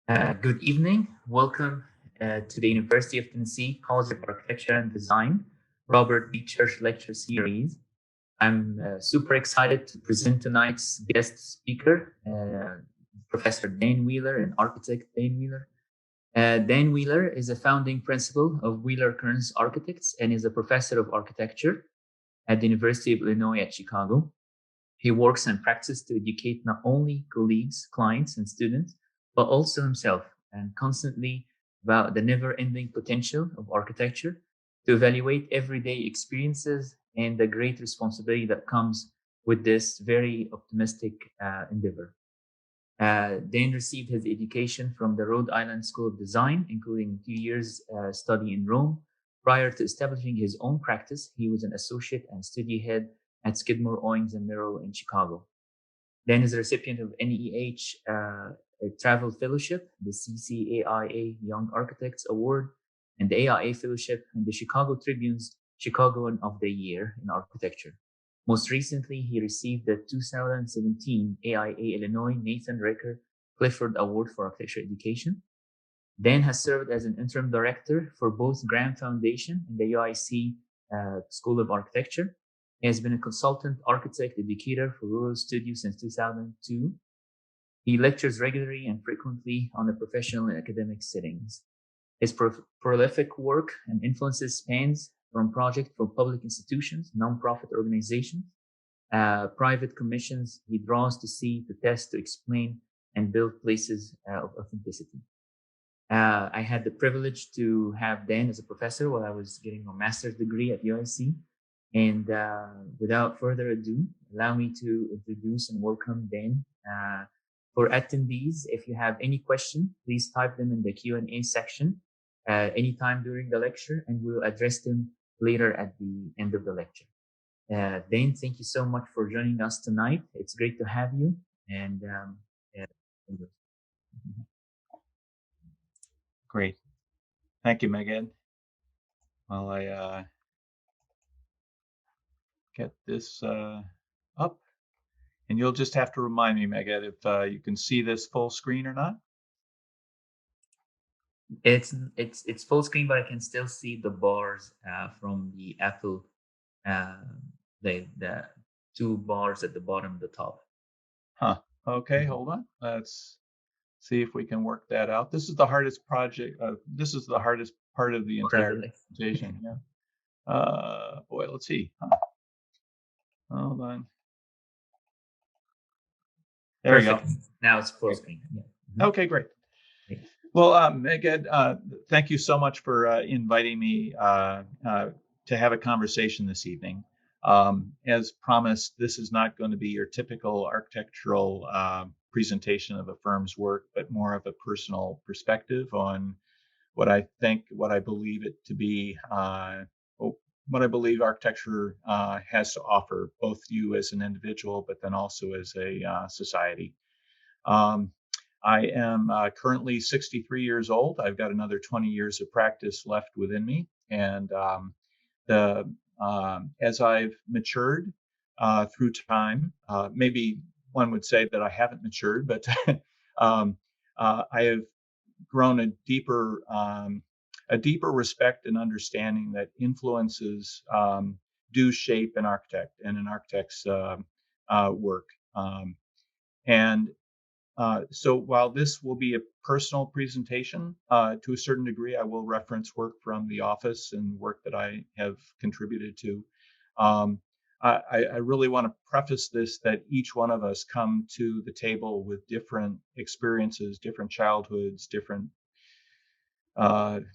Good evening. Welcome to the University of Tennessee College of Architecture and Design, Robert B. Church Lecture Series. I'm super excited to present tonight's guest speaker, Professor Dan Wheeler and architect Dan Wheeler. Dan Wheeler is a founding principal of Wheeler Kearns Architects and is a professor of architecture at the University of Illinois at Chicago. He works and practices to educate not only colleagues, clients, and students, but also himself, and constantly about the never ending potential of architecture to evaluate everyday experiences and the great responsibility that comes with this very optimistic endeavor. Dan received his education from the Rhode Island School of Design, including 2 years study in Rome. Prior to establishing his own practice, he was an associate and study head at Skidmore, Owings and Merrill in Chicago. Dan is a recipient of NEH a Travel Fellowship, the CCAIA Young Architects Award, and the AIA Fellowship, and the Chicago Tribune's Chicagoan of the Year in Architecture. Most recently, he received the 2017 AIA Illinois Nathan Ricker Clifford Award for Architecture Education. Dan has served as an interim director for both Graham Foundation and the UIC School of Architecture. He has been a consultant architect educator for Rural Studio since 2002. He lectures regularly and frequently on the professional and academic settings. His prolific work and influences spans from projects for public institutions, nonprofit organizations, private commissions. He draws to see, to test, to explain, and build places of authenticity. I had the privilege to have Dan as a professor while I was getting a master's degree at UIC. And without further ado, allow me to introduce and welcome Dan. For attendees, if you have any question, please type them in the Q&A section anytime during the lecture, and we'll address them later at the end of the lecture. Dan, thank you so much for joining us tonight. It's great to have you. And Great. Thank you, Megan. While I get this up. And you'll just have to remind me, Megan, if you can see this full screen or not. it's full screen, but I can still see the bars from the Apple, the two bars at the bottom, the top. Huh. Okay, hold on. Let's see if we can work that out. This is the hardest project. This is the hardest part of the entire presentation. Yeah. Boy, let's see. Hold on. There Perfect. we go. Now it's full screen. Yeah. Okay, great. Well, Megan, thank you so much for inviting me to have a conversation this evening. As promised, this is not going to be your typical architectural presentation of a firm's work, but more of a personal perspective on what I think, what I believe it to be, what I believe architecture has to offer, both you as an individual, but then also as a society. I am currently 63 years old. I've got another 20 years of practice left within me. And as I've matured through time, maybe one would say that I haven't matured, but I have grown a deeper respect and understanding that influences do shape an architect and an architect's work. So while this will be a personal presentation, to a certain degree, I will reference work from the office and work that I have contributed to. I really want to preface this that each one of us come to the table with different experiences, different childhoods, different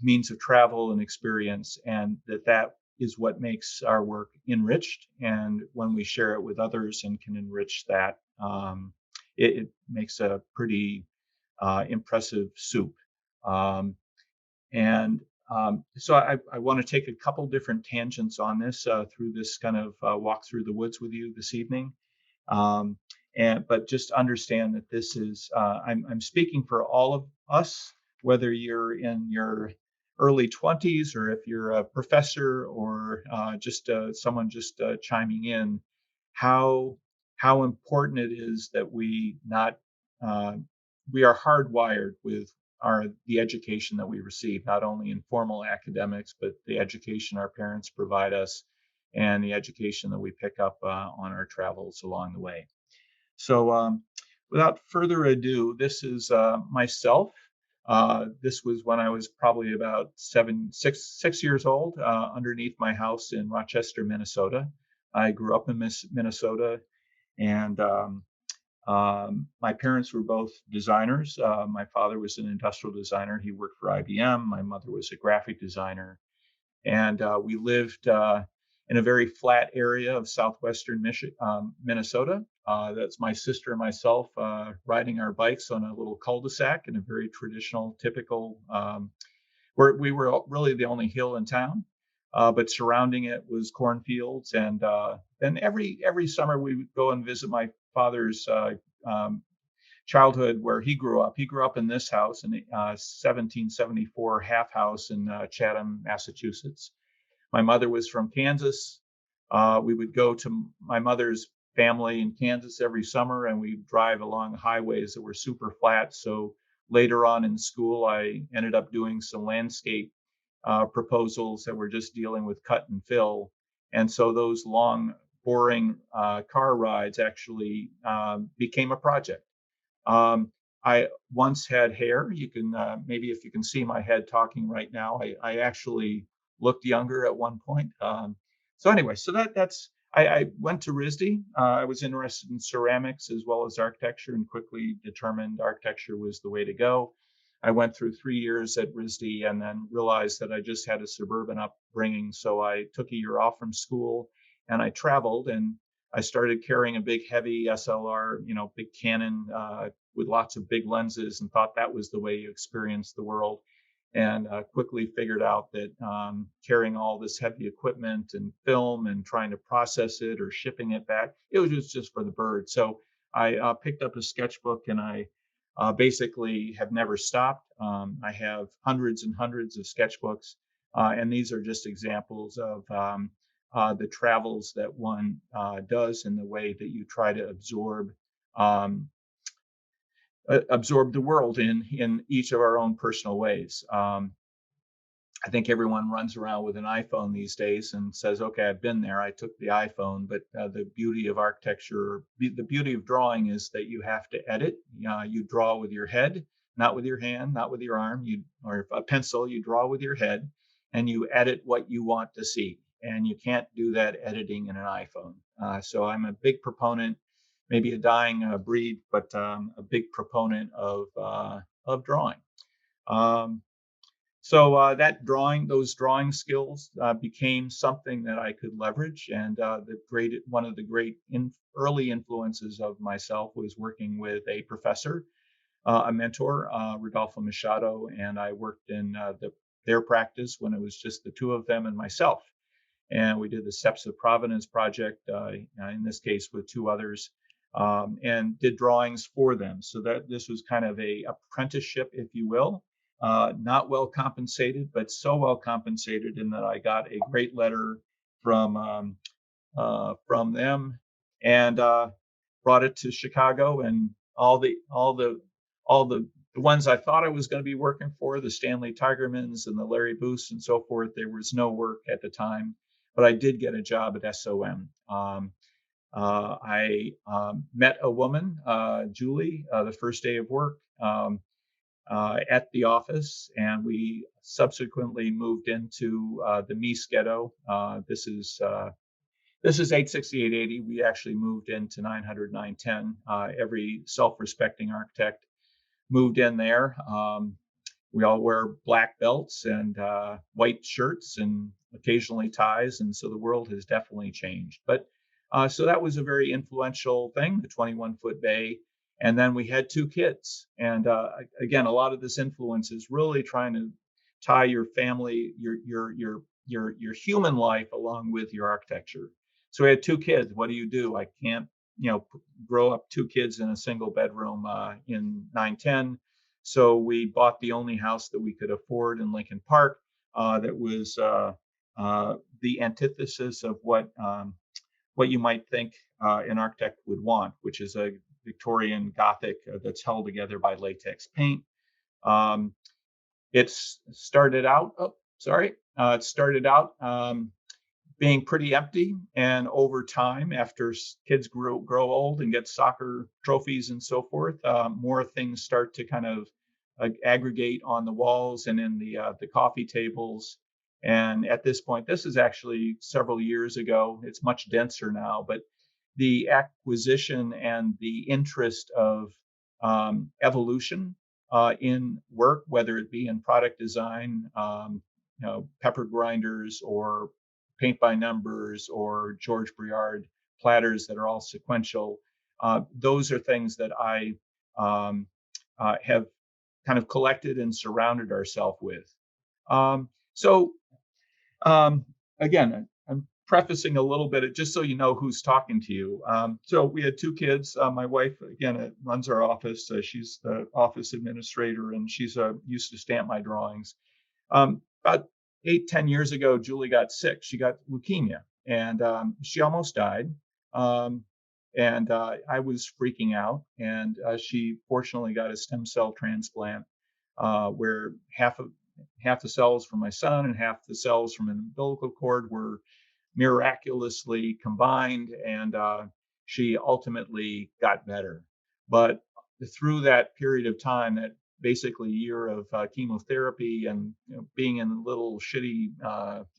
means of travel and experience, and that is what makes our work enriched. And when we share it with others and can enrich that, it makes a pretty impressive soup. So I want to take a couple different tangents on this through this kind of walk through the woods with you this evening. But just understand that this is, I'm speaking for all of us, whether you're in your early 20s or if you're a professor or just someone just chiming in, how important it is that we not we are hardwired with the education that we receive, not only in formal academics, but the education our parents provide us and the education that we pick up on our travels along the way. So without further ado, this is myself. This was when I was probably about 6 years old, underneath my house in Rochester, Minnesota. I grew up in Minnesota, and my parents were both designers. My father was an industrial designer. He worked for IBM. My mother was a graphic designer. And we lived in a very flat area of southwestern Minnesota. That's my sister and myself riding our bikes on a little cul-de-sac in a very traditional, typical, where we were really the only hill in town. But surrounding it was cornfields, and then every summer we would go and visit my father's um, childhood where he grew up. He grew up in this house in 1774 half house in Chatham, Massachusetts. My mother was from Kansas. We would go to my mother's family in Kansas every summer, and we'd drive along highways that were super flat. So later on in school, I ended up doing some landscape proposals that were just dealing with cut and fill. And so those long, boring car rides actually became a project. I once had hair. You can maybe if you can see my head talking right now, I actually looked younger at one point. So anyway, so that's I went to RISD. I was interested in ceramics as well as architecture, and quickly determined architecture was the way to go. I went through 3 years at RISD and then realized that I just had a suburban upbringing. So I took a year off from school and I traveled, and I started carrying a big, heavy SLR, big Canon with lots of big lenses, and thought that was the way you experience the world. And quickly figured out that carrying all this heavy equipment and film and trying to process it or shipping it back, it was just for the bird. So I picked up a sketchbook, and I basically have never stopped. I have hundreds and hundreds of sketchbooks, and these are just examples of the travels that one does in the way that you try to um, absorb the world in each of our own personal ways. I think everyone runs around with an iPhone these days and says, "Okay, I've been there. I took the iPhone." But the beauty of architecture, the beauty of drawing, is that you have to edit. You draw with your head, not with your hand, not with your arm. Or a pencil. You draw with your head, and you edit what you want to see. And you can't do that editing in an iPhone. So I'm a big proponent, maybe a dying breed, but a big proponent of drawing. Um, so those drawing skills became something that I could leverage, and one of the great early influences of myself was working with a professor, a mentor, Rodolfo Machado, and I worked in their practice when it was just the two of them and myself. And we did the Steps of Providence project, in this case with two others, and did drawings for them. So that this was kind of a apprenticeship, if you will. Not well compensated, but so well compensated in that I got a great letter from them, and brought it to Chicago, and all the ones I thought I was going to be working for, the Stanley Tigermans and the Larry Booths and so forth, there was no work at the time, but I did get a job at SOM. I met a woman, Julie, the first day of work. At the office, and we subsequently moved into the Mies Ghetto. This is 86880. We actually moved into 900, 910. Every self-respecting architect moved in there. We all wear black belts and white shirts and occasionally ties, and so the world has definitely changed. But so that was a very influential thing, the 21-foot bay. And then we had two kids, and again, a lot of this influence is really trying to tie your family, your human life along with your architecture. So we had two kids. What do? I can't, grow up two kids in a single bedroom in 910. So we bought the only house that we could afford in Lincoln Park. That was the antithesis of what you might think an architect would want, which is a Victorian Gothic that's held together by latex paint. Um, it's started out. Oh, sorry. It started out being pretty empty, and over time, after kids grow old and get soccer trophies and so forth, more things start to kind of aggregate on the walls and in the coffee tables. And at this point, this is actually several years ago. It's much denser now, but the acquisition and the interest of evolution in work, whether it be in product design, pepper grinders or paint by numbers or George Briard platters that are all sequential. Those are things that I have kind of collected and surrounded ourselves with. So again, I'm prefacing a little bit just so you know who's talking to you. So we had two kids. My wife, again, runs our office. She's the office administrator, and she's used to stamp my drawings. About 8-10 years ago, Julie got sick. She got leukemia, and she almost died. And I was freaking out. And she fortunately got a stem cell transplant, where half the cells from my son and half the cells from an umbilical cord were miraculously combined, and she ultimately got better. But through that period of time, that basically year of chemotherapy and being in little shitty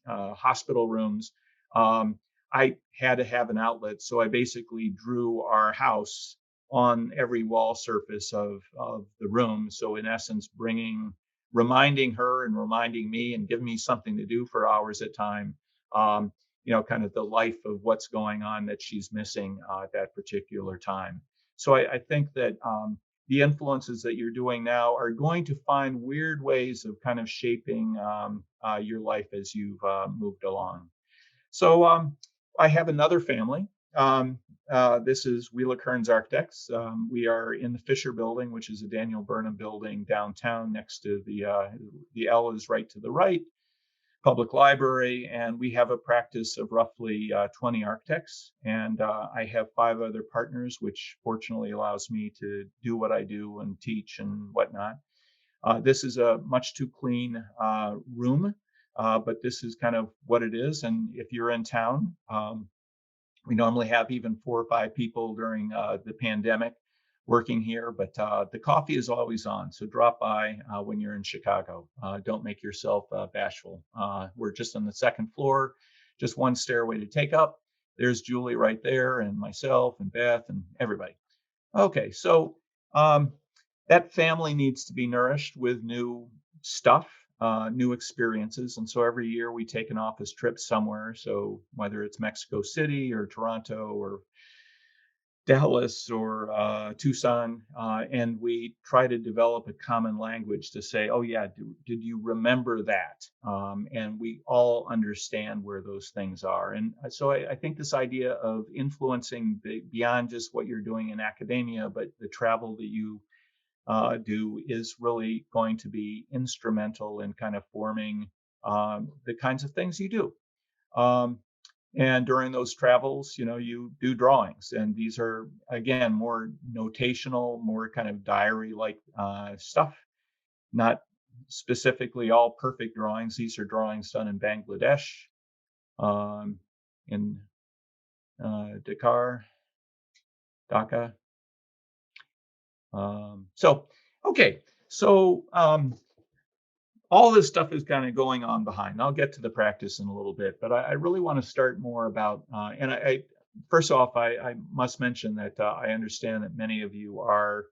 hospital rooms, I had to have an outlet. So I basically drew our house on every wall surface of the room. So in essence, reminding her and reminding me and giving me something to do for hours at a time, kind of the life of what's going on that she's missing at that particular time. So I think that the influences that you're doing now are going to find weird ways of kind of shaping your life as you've moved along. So I have another family. This is Wheeler Kearns Architects. We are in the Fisher Building, which is a Daniel Burnham building downtown next to the L is right to the right, public library, and we have a practice of roughly 20 architects. And I have 5 other partners, which fortunately allows me to do what I do and teach and whatnot. This is a much too clean room, but this is kind of what it is. And if you're in town, we normally have even 4 or 5 people during the pandemic working here, but the coffee is always on. So drop by when you're in Chicago. Don't make yourself bashful. We're just on the 2nd floor, just one stairway to take up. There's Julie right there, and myself and Beth and everybody. Okay, so that family needs to be nourished with new stuff, new experiences. And so every year we take an office trip somewhere. So whether it's Mexico City or Toronto or Dallas or Tucson, and we try to develop a common language to say, oh yeah, did you remember that? And we all understand where those things are. And so I think this idea of influencing beyond just what you're doing in academia, but the travel that you do is really going to be instrumental in kind of forming the kinds of things you do. And during those travels, you do drawings, and these are, again, more notational, more kind of diary-like stuff, not specifically all perfect drawings. These are drawings done in Bangladesh, in Dhaka. Okay. So all this stuff is kind of going on behind. I'll get to the practice in a little bit, but I really want to start more about, and I first off, I must mention that I understand that many of you are,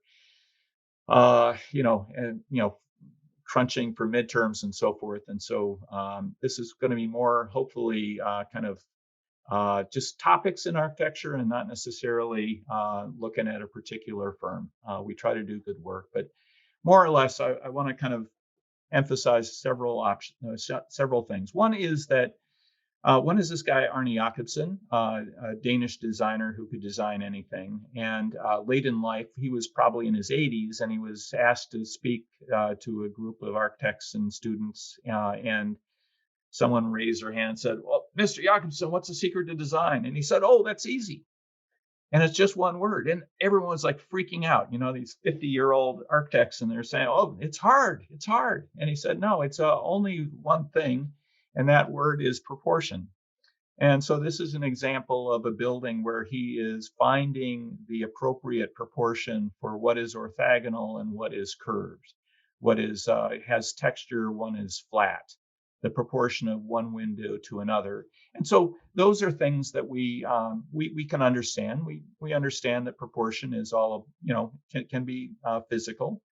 crunching for midterms and so forth. And so this is going to be more, hopefully, kind of just topics in architecture and not necessarily looking at a particular firm. We try to do good work, but more or less, I want to kind of emphasize several things. One is this guy, Arne Jacobsen, a Danish designer who could design anything. And late in life, he was probably in his 80s, and he was asked to speak to a group of architects and students. And someone raised their hand and said, well, Mr. Jacobsen, what's the secret to design? And he said, oh, that's easy. And it's just one word. And everyone's like freaking out, these 50-year-old architects, and they're saying, oh, it's hard. It's hard. And he said, no, it's only one thing. And that word is proportion. And so this is an example of a building where he is finding the appropriate proportion for what is orthogonal and what is curved, what is has texture, one is flat, the proportion of one window to another. And so those are things that we can understand. We understand that proportion is all can be physical.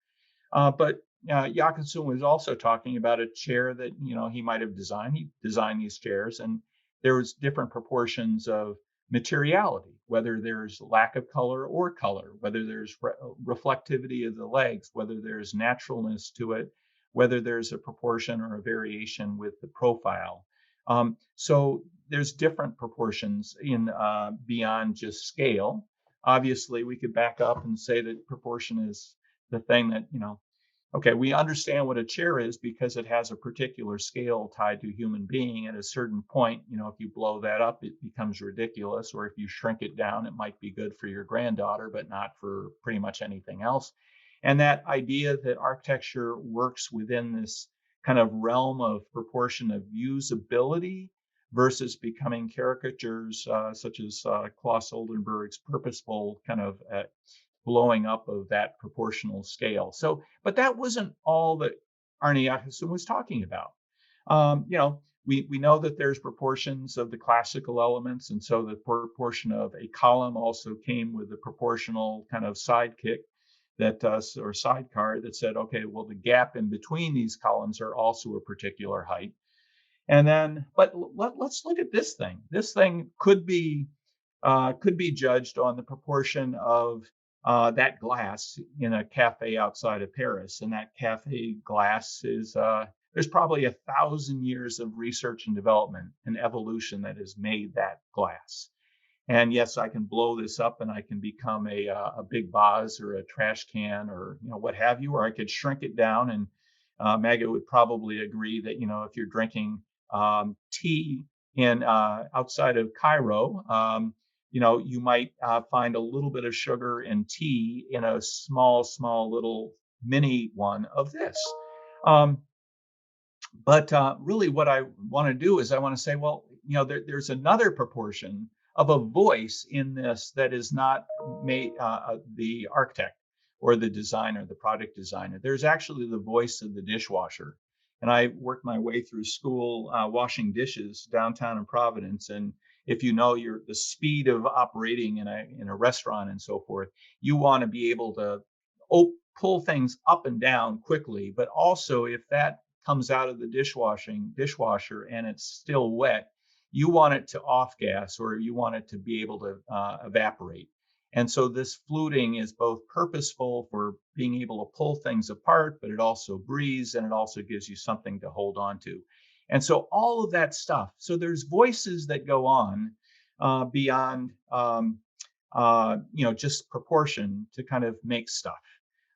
But Yakusun was also talking about a chair that he might have designed. He designed these chairs, and there was different proportions of materiality, whether there's lack of color or color, whether there's reflectivity of the legs, whether there's naturalness to it, whether there's a proportion or a variation with the profile. So there's different proportions in beyond just scale. Obviously, we could back up and say that proportion is the thing that okay, we understand what a chair is because it has a particular scale tied to a human being. At a certain point, if you blow that up, it becomes ridiculous. Or if you shrink it down, it might be good for your granddaughter, but not for pretty much anything else. And that idea that architecture works within this kind of realm of proportion of usability versus becoming caricatures, such as Claes Oldenburg's purposeful kind of blowing up of that proportional scale. So, but that wasn't all that Arne Jacobsen was talking about. We know that there's proportions of the classical elements, and so the proportion of a column also came with a proportional kind of sidekick that or sidecar that said, okay, well, the gap in between these columns are also a particular height. And then, but let's look at this thing. This thing could be judged on the proportion of that glass in a cafe outside of Paris. And that cafe glass is, there's probably 1,000 years of research and development and evolution that has made that glass. And yes, I can blow this up and I can become a big vase or a trash can or what have you, or I could shrink it down. And Maggie would probably agree that if you're drinking tea in outside of Cairo, you might find a little bit of sugar and tea in a small little mini one of this. But really what I want to do is I want to say, well, there's another proportion of a voice in this that is not made the architect or the designer, the product designer. There's actually the voice of the dishwasher. And I worked my way through school washing dishes downtown in Providence. And if the speed of operating in a restaurant and so forth, you want to be able to pull things up and down quickly. But also, if that comes out of the dishwasher and it's still wet, you want it to off gas or you want it to be able to evaporate. And so this fluting is both purposeful for being able to pull things apart, but it also breathes and it also gives you something to hold on to. And so all of that stuff. So there's voices that go on beyond, just proportion to kind of make stuff.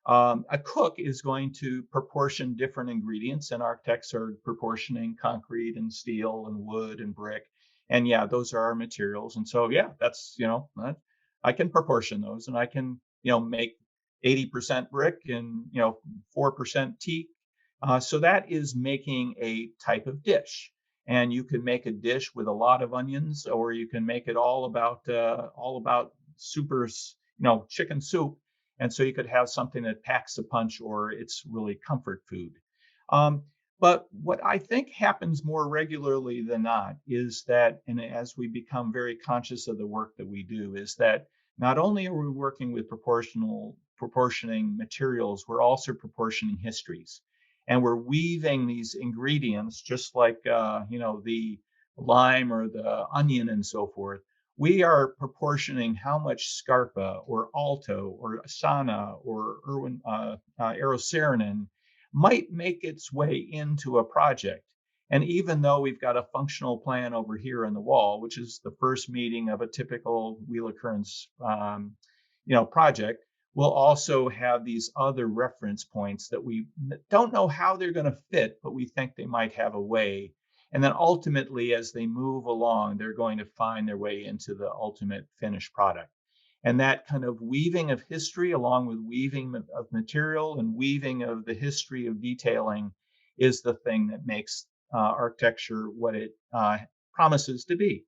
A cook is going to proportion different ingredients, and architects are proportioning concrete and steel and wood and brick. And yeah, those are our materials. And so, yeah, that's, I can proportion those and I can, make 80% brick and, 4% teak. So that is making a type of dish. And you can make a dish with a lot of onions, or you can make it all about super, chicken soup. And so you could have something that packs a punch, or it's really comfort food. But what I think happens more regularly than not is that, and as we become very conscious of the work that we do, is that not only are we working with proportioning materials, we're also proportioning histories. And we're weaving these ingredients, just like, the lime or the onion and so forth. We are proportioning how much Scarpa or Alto or Asana or Aerocerenin might make its way into a project. And even though we've got a functional plan over here on the wall, which is the first meeting of a typical Wheeler Kearns, project, we'll also have these other reference points that we don't know how they're going to fit, but we think they might have a way. And then ultimately, as they move along, they're going to find their way into the ultimate finished product. And that kind of weaving of history, along with weaving of material and weaving of the history of detailing, is the thing that makes architecture what it promises to be.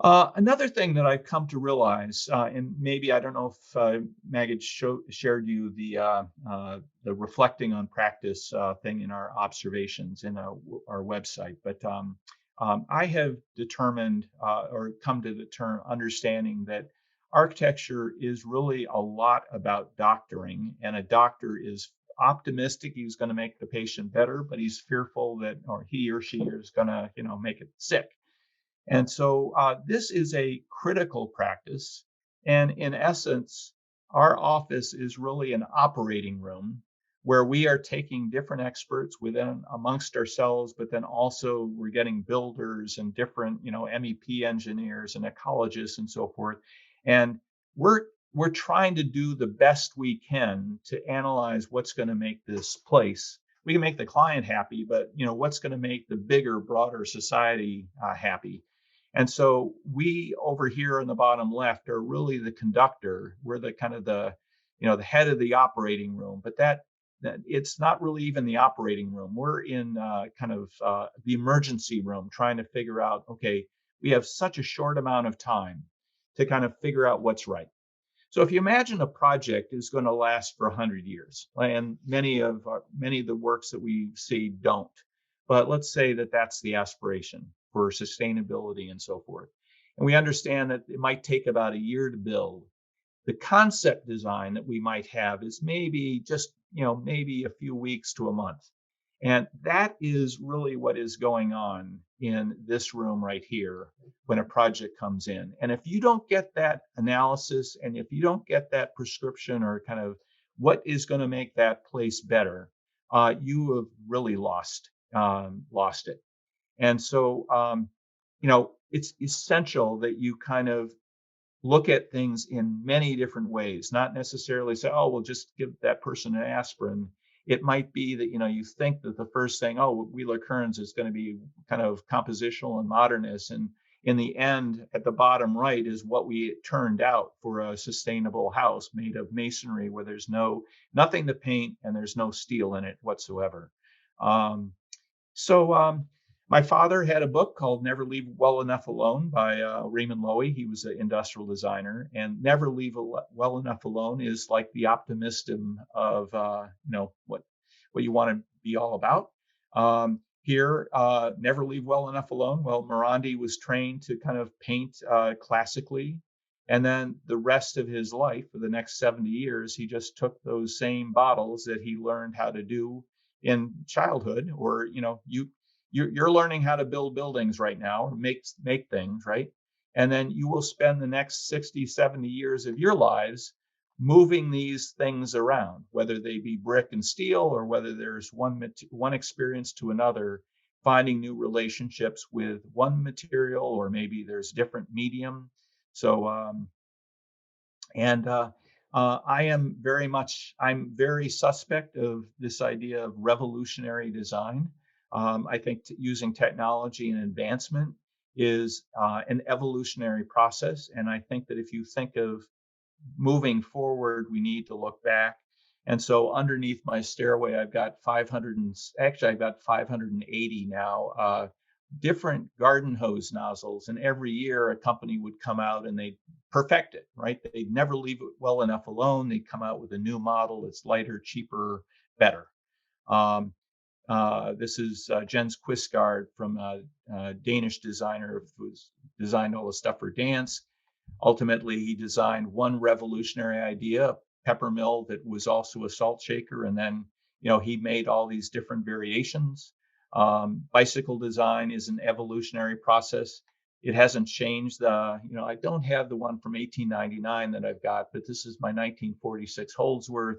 Another thing that I've come to realize, and maybe I don't know if Magid shared you the reflecting on practice thing in our observations in our website, but I have determined or come to the term understanding that architecture is really a lot about doctoring, and a doctor is optimistic he's going to make the patient better, but he's fearful that, or he or she is going to, make it sick. And so this is a critical practice. And in essence, our office is really an operating room where we are taking different experts within amongst ourselves, but then also we're getting builders and different, MEP engineers and ecologists and so forth. And we're trying to do the best we can to analyze what's going to make this place. We can make the client happy, but what's going to make the bigger, broader society happy. And so we over here in the bottom left are really the conductor. We're the kind of the head of the operating room, but that it's not really even the operating room. We're in kind of the emergency room, trying to figure out, okay, we have such a short amount of time to kind of figure out what's right. So if you imagine a project is going to last for 100 years, and many of the works that we see don't, but let's say that that's the aspiration for sustainability and so forth. And we understand that it might take about a year to build. The concept design that we might have is maybe just, maybe a few weeks to a month. And that is really what is going on in this room right here when a project comes in. And if you don't get that analysis, and if you don't get that prescription or kind of what is going to make that place better, you have really lost it. And so, it's essential that you kind of look at things in many different ways, not necessarily say, oh, we'll just give that person an aspirin. It might be that, you think that the first thing, oh, Wheeler Kearns is going to be kind of compositional and modernist. And in the end, at the bottom right is what we turned out for a sustainable house made of masonry where there's nothing to paint and there's no steel in it whatsoever. So my father had a book called Never Leave Well Enough Alone by Raymond Loewy. He was an industrial designer, and Never Leave Well Enough Alone is like the optimism of, what you want to be all about. Here, Never Leave Well Enough Alone. Well, Morandi was trained to kind of paint classically. And then the rest of his life, for the next 70 years, he just took those same bottles that he learned how to do in childhood, or you're learning how to build buildings right now, or make things, right? And then you will spend the next 60, 70 years of your lives moving these things around, whether they be brick and steel, or whether there's one experience to another, finding new relationships with one material, or maybe there's different medium. So I'm very suspect of this idea of revolutionary design. I think using technology and advancement is an evolutionary process. And I think that if you think of moving forward, we need to look back. And so underneath my stairway, I've got 580 now, different garden hose nozzles. And every year a company would come out and they'd perfect it, right? They'd never leave it well enough alone. They'd come out with a new model that's lighter, cheaper, better. This is Jens Quistgaard, from a Danish designer who's designed all the stuff for dance. Ultimately, he designed one revolutionary idea, a pepper mill that was also a salt shaker. And then, he made all these different variations. Bicycle design is an evolutionary process. It hasn't changed. I don't have the one from 1899 that I've got, but this is my 1946 Holdsworth.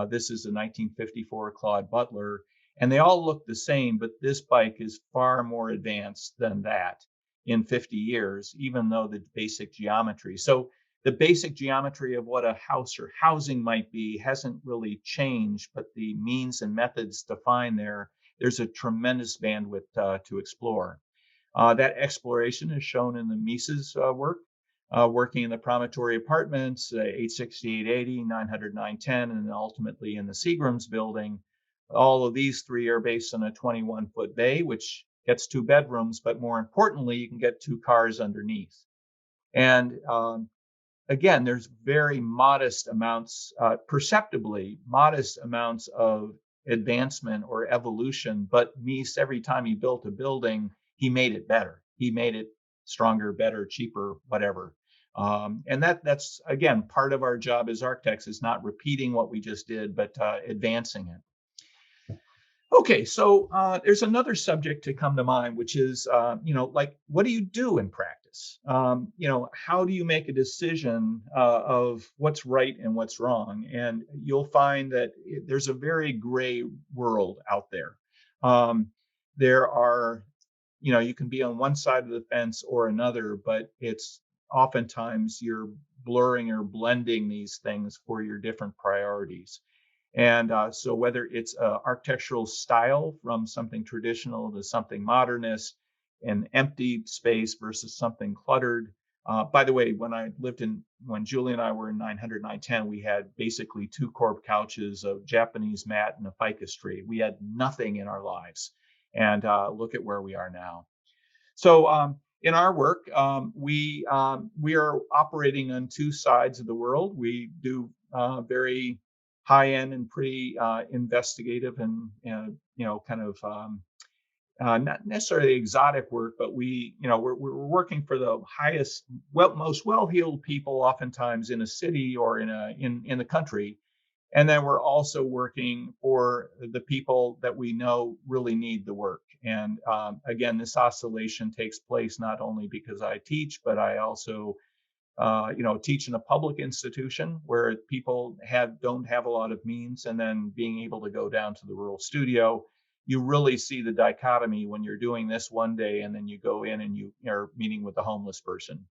This is a 1954 Claude Butler. And they all look the same, but this bike is far more advanced than that in 50 years, even though the basic geometry. So the basic geometry of what a house or housing might be hasn't really changed, but the means and methods defined there's a tremendous bandwidth to explore. That exploration is shown in the Mises work. working in the Preparatory apartments, 860, 880, 900, 910, and then ultimately in the Seagram's building. All of these three are based on a 21-foot bay, which gets 2 bedrooms, but more importantly, you can get 2 cars underneath. And again, there's very modest amounts, perceptibly modest amounts of advancement or evolution. But Mies, every time he built a building, he made it better. He made it stronger, better, cheaper, whatever. And that's, again, part of our job as architects is not repeating what we just did, but advancing it. Okay, so there's another subject to come to mind, which is, like, what do you do in practice? How do you make a decision of what's right and what's wrong? And you'll find that there's a very gray world out there. There are, you can be on one side of the fence or another, but it's oftentimes you're blurring or blending these things for your different priorities. And so whether it's architectural style from something traditional to something modernist, an empty space versus something cluttered. By the way, when Julie and I were in 900, 910, we had basically 2 corp couches, a Japanese mat, and a ficus tree. We had nothing in our lives. And look at where we are now. So in our work, we are operating on 2 sides of the world. We do very high-end and pretty investigative and kind of not necessarily exotic work, but we're working for the highest, most well-heeled people, oftentimes in a city or in the country. And then we're also working for the people that we know really need the work. And again, this oscillation takes place not only because I teach, but I also teach in a public institution where people don't have a lot of means, and then being able to go down to the rural studio. You really see the dichotomy when you're doing this one day and then you go in and you are meeting with a homeless person.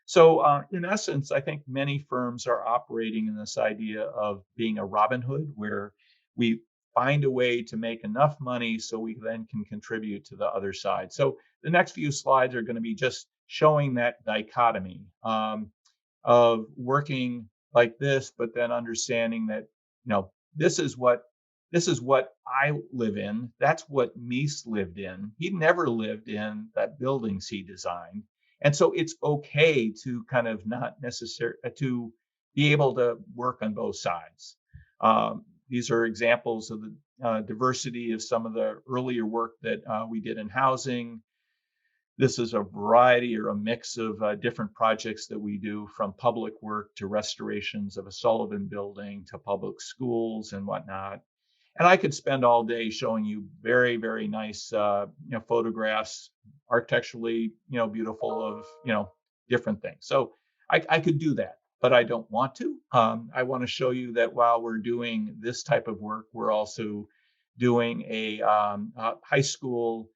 So in essence, I think many firms are operating in this idea of being a Robin Hood, where we find a way to make enough money so we then can contribute to the other side. So the next few slides are going to be just showing that dichotomy of working like this, but then understanding that, this is what I live in. That's what Mies lived in. He never lived in that buildings he designed. And so it's okay to kind of not necessarily to be able to work on both sides. These are examples of the diversity of some of the earlier work that we did in housing. This is a variety or a mix of different projects that we do, from public work to restorations of a Sullivan building to public schools and whatnot. And I could spend all day showing you very, very nice, photographs, architecturally, beautiful, of, different things. So I could do that, but I don't want to. I want to show you that while we're doing this type of work, we're also doing a high school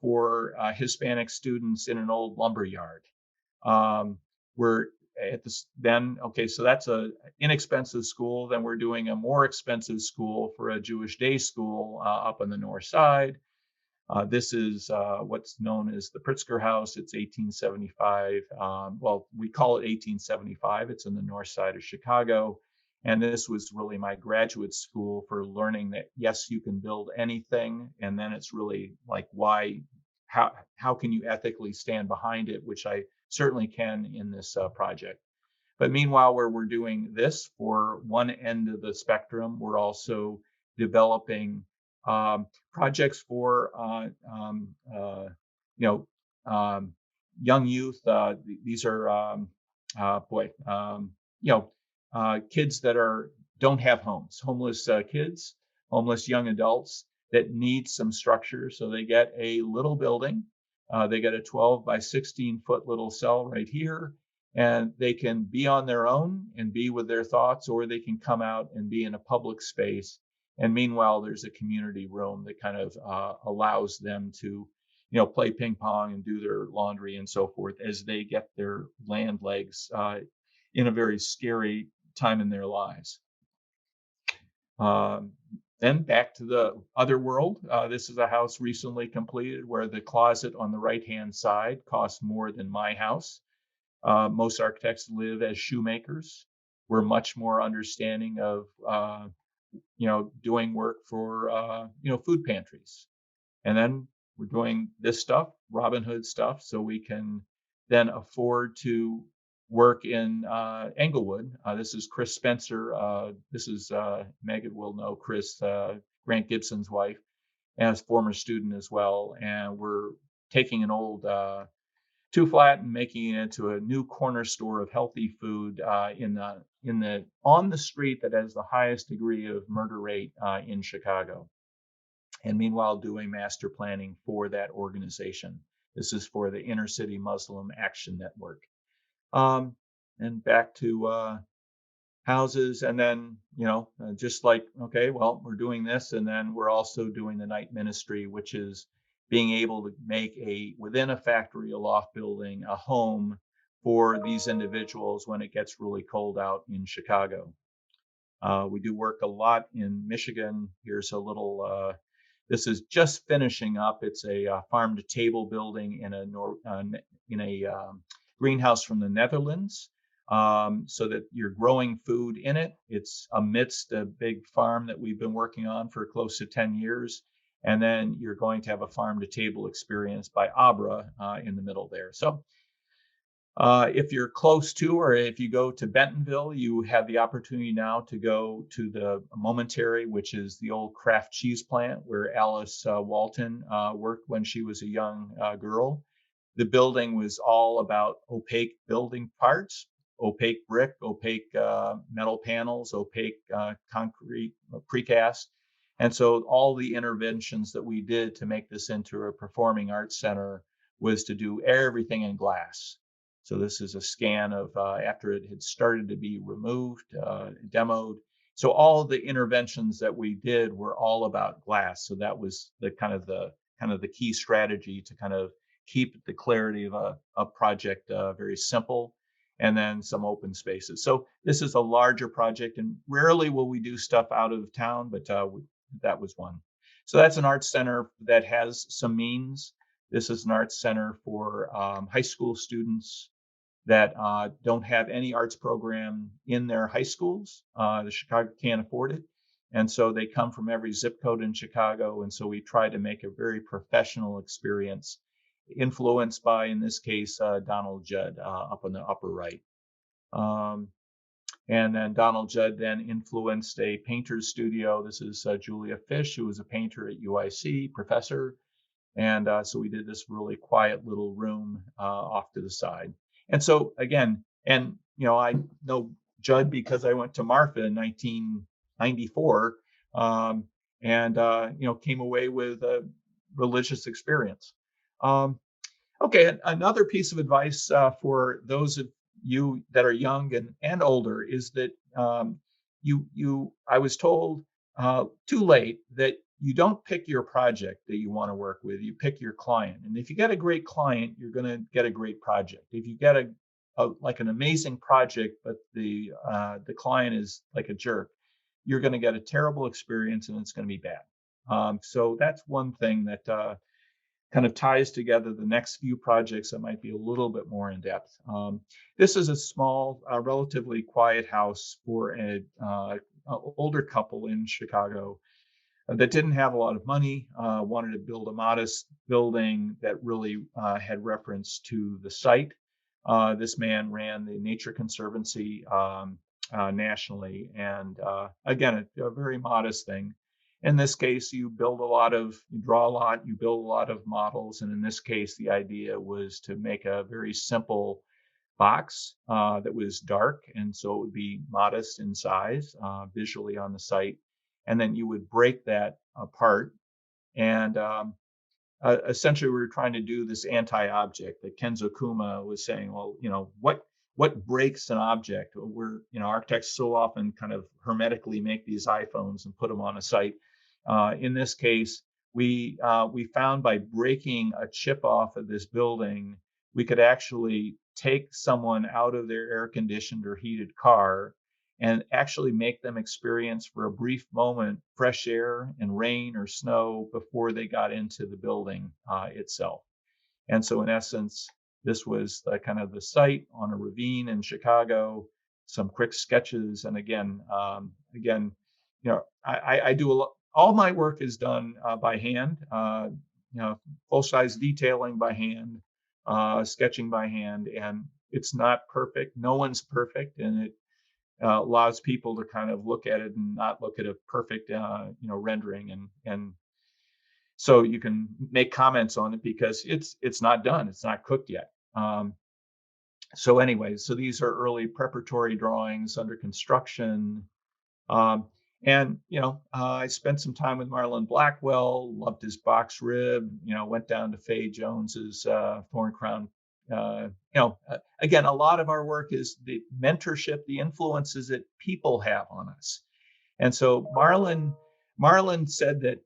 for Hispanic students in an old lumber yard. We're at this then, okay, so that's a inexpensive school. Then we're doing a more expensive school for a Jewish day school up on the north side. This is what's known as the Pritzker House. It's 1875. Well, we call it 1875. It's on the north side of Chicago. And this was really my graduate school for learning that, yes, you can build anything. And then it's really like, how can you ethically stand behind it, which I certainly can in this project. But meanwhile, where we're doing this for one end of the spectrum, we're also developing projects for young youth. These are kids that don't have homes, homeless kids, homeless young adults that need some structure. So they get a little building. They get a 12 by 16 foot little cell right here, and they can be on their own and be with their thoughts, or they can come out and be in a public space. And meanwhile, there's a community room that kind of allows them to, play ping pong and do their laundry and so forth as they get their land legs in a very scary time in their lives. Then back to the other world. This is a house recently completed where the closet on the right-hand side costs more than my house. Most architects live as shoemakers. We're much more understanding of doing work for food pantries, and then we're doing this stuff, Robin Hood stuff, so we can then afford to work in Englewood. This is Chris Spencer. This is Megan will know Chris, Grant Gibson's wife, as former student as well. And we're taking an old two flat and making it into a new corner store of healthy food on the street that has the highest degree of murder rate in Chicago. And meanwhile, doing master planning for that organization. This is for the Inner City Muslim Action Network. And back to houses, and then just like, okay, well, we're doing this, and then we're also doing the night ministry, which is being able to make within a factory, a loft building, a home for these individuals when it gets really cold out in Chicago. We do work a lot in Michigan. Here's a little. This is just finishing up. It's a farm to table building in a greenhouse from the Netherlands, so that you're growing food in it. It's amidst a big farm that we've been working on for close to 10 years. And then you're going to have a farm to table experience by Abra in the middle there. So if you're close to, or if you go to Bentonville, you have the opportunity now to go to the Momentary, which is the old Kraft cheese plant where Alice Walton worked when she was a young girl. The building was all about opaque building parts, opaque brick, opaque metal panels, opaque concrete precast. And so all the interventions that we did to make this into a performing arts center was to do everything in glass. So this is a scan of after it had started to be removed, demoed. So all of the interventions that we did were all about glass. So that was the kind of the key strategy to kind of keep the clarity of a project very simple, and then some open spaces. So this is a larger project, and rarely will we do stuff out of town, but that was one. So that's an arts center that has some means. This is an arts center for high school students that don't have any arts program in their high schools. The Chicago can't afford it. And so they come from every zip code in Chicago. And so we try to make a very professional experience, influenced by, in this case, Donald Judd up on the upper right. And then Donald Judd then influenced a painter's studio. This is Julia Fish, who was a painter at UIC, professor. And so we did this really quiet little room off to the side. And so again, and I know Judd because I went to Marfa in 1994, and came away with a religious experience. Okay, another piece of advice for those of you that are young and older is that I was told too late that you don't pick your project that you want to work with, you pick your client. And if you get a great client, you're going to get a great project. If you get like an amazing project, but the client is like a jerk, you're going to get a terrible experience and it's going to be bad. So that's one thing that kind of ties together the next few projects that might be a little bit more in depth. This is a small, relatively quiet house for an older couple in Chicago that didn't have a lot of money, wanted to build a modest building that really had reference to the site. This man ran the Nature Conservancy nationally, and again, a very modest thing. In this case, you draw a lot, you build a lot of models, and in this case, the idea was to make a very simple box that was dark, and so it would be modest in size visually on the site. And then you would break that apart. And essentially, we were trying to do this anti-object that Kenzo Kuma was saying, well, what breaks an object? Architects so often kind of hermetically make these iPhones and put them on a site. In this case, we found by breaking a chip off of this building, we could actually take someone out of their air-conditioned or heated car and actually make them experience for a brief moment fresh air and rain or snow before they got into the building itself. And so in essence, This was the kind of the site on a ravine in Chicago, some quick sketches. And again, I do a lot, all my work is done by hand, full size detailing by hand, sketching by hand, and it's not perfect. No one's perfect. And it allows people to kind of look at it and not look at a perfect, rendering. And so you can make comments on it because it's not done. It's not cooked yet. So anyway, so these are early preparatory drawings under construction. Um, and, I spent some time with Marlon Blackwell, loved his box rib, went down to Faye Jones's Thorn Crown. Again, a lot of our work is the mentorship, the influences that people have on us. And so Marlon said that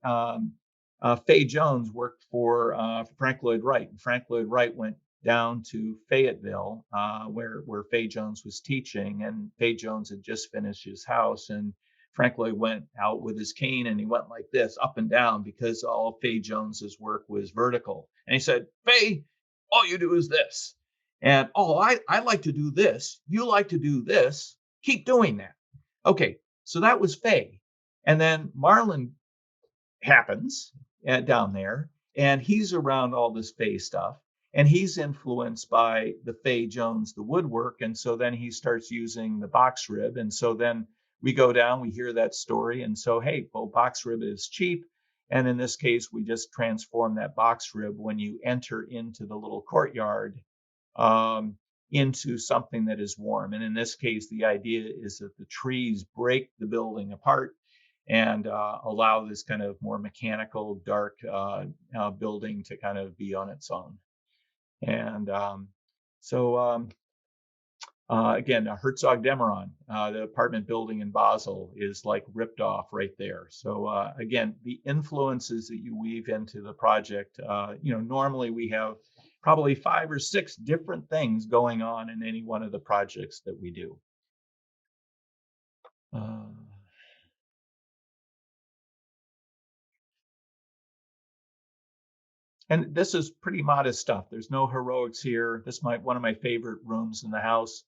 Faye Jones worked for Frank Lloyd Wright. And Frank Lloyd Wright went down to Fayetteville, where Faye Jones was teaching, and Faye Jones had just finished his house. And Frank Lloyd went out with his cane and he went like this, up and down, because all of Faye Jones's work was vertical. And he said, "Faye, all you do is this. And I like to do this. You like to do this. Keep doing that." Okay, so that was Faye. And then Marlon happens down there, and he's around all this Faye stuff, and he's influenced by the Faye Jones, the woodwork. And so then he starts using the box rib. And so then we go down, we hear that story. And so, hey, well, box rib is cheap. And in this case, we just transform that box rib when you enter into the little courtyard into something that is warm. And in this case, the idea is that the trees break the building apart and allow this kind of more mechanical, dark building to kind of be on its own. And again, Herzog Demeron, the apartment building in Basel, is like ripped off right there. So again, the influences that you weave into the project, normally we have probably 5 or 6 different things going on in any one of the projects that we do. And this is pretty modest stuff. There's no heroics here. This is one of my favorite rooms in the house.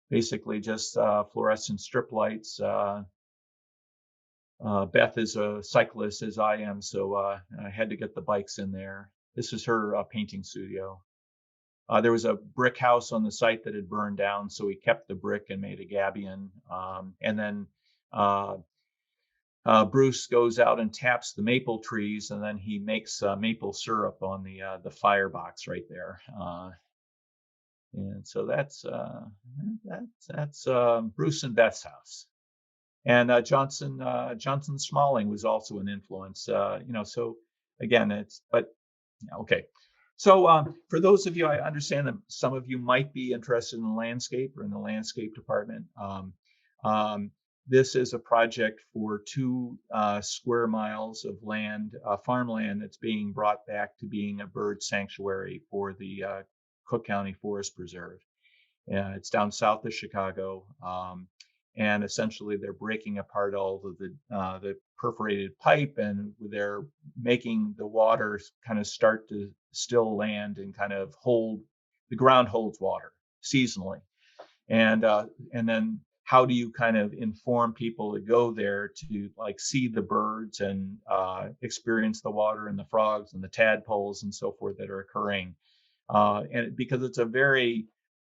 Basically just fluorescent strip lights. Beth is a cyclist as I am, so I had to get the bikes in there. This is her painting studio. There was a brick house on the site that had burned down, so we kept the brick and made a gabion. And then Bruce goes out and taps the maple trees, and then he makes maple syrup on the firebox right there. And so that's Bruce and Beth's house. And Johnson Smalling was also an influence. So again, okay. So for those of you, I understand that some of you might be interested in the landscape or in the landscape department. This is a project for 2 square miles of land, farmland, that's being brought back to being a bird sanctuary for the Cook County Forest Preserve. It's down south of Chicago. And essentially they're breaking apart all of the perforated pipe, and they're making the water kind of start to still land and kind of the ground holds water seasonally. And then how do you kind of inform people to go there to like see the birds and experience the water and the frogs and the tadpoles and so forth that are occurring? And because it's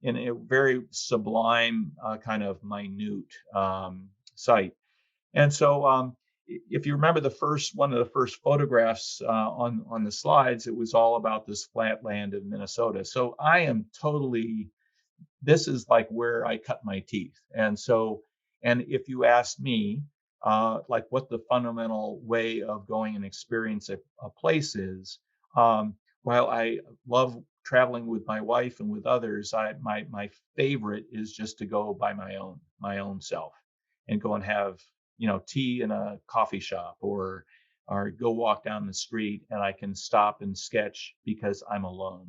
in a very sublime kind of minute site. And so if you remember one of the first photographs on the slides, it was all about this flat land of Minnesota. So I am this is like where I cut my teeth. And if you ask me, like what the fundamental way of going and experience a place is, while I love traveling with my wife and with others, my favorite is just to go by my own self and go and have tea in a coffee shop or go walk down the street, and I can stop and sketch because I'm alone.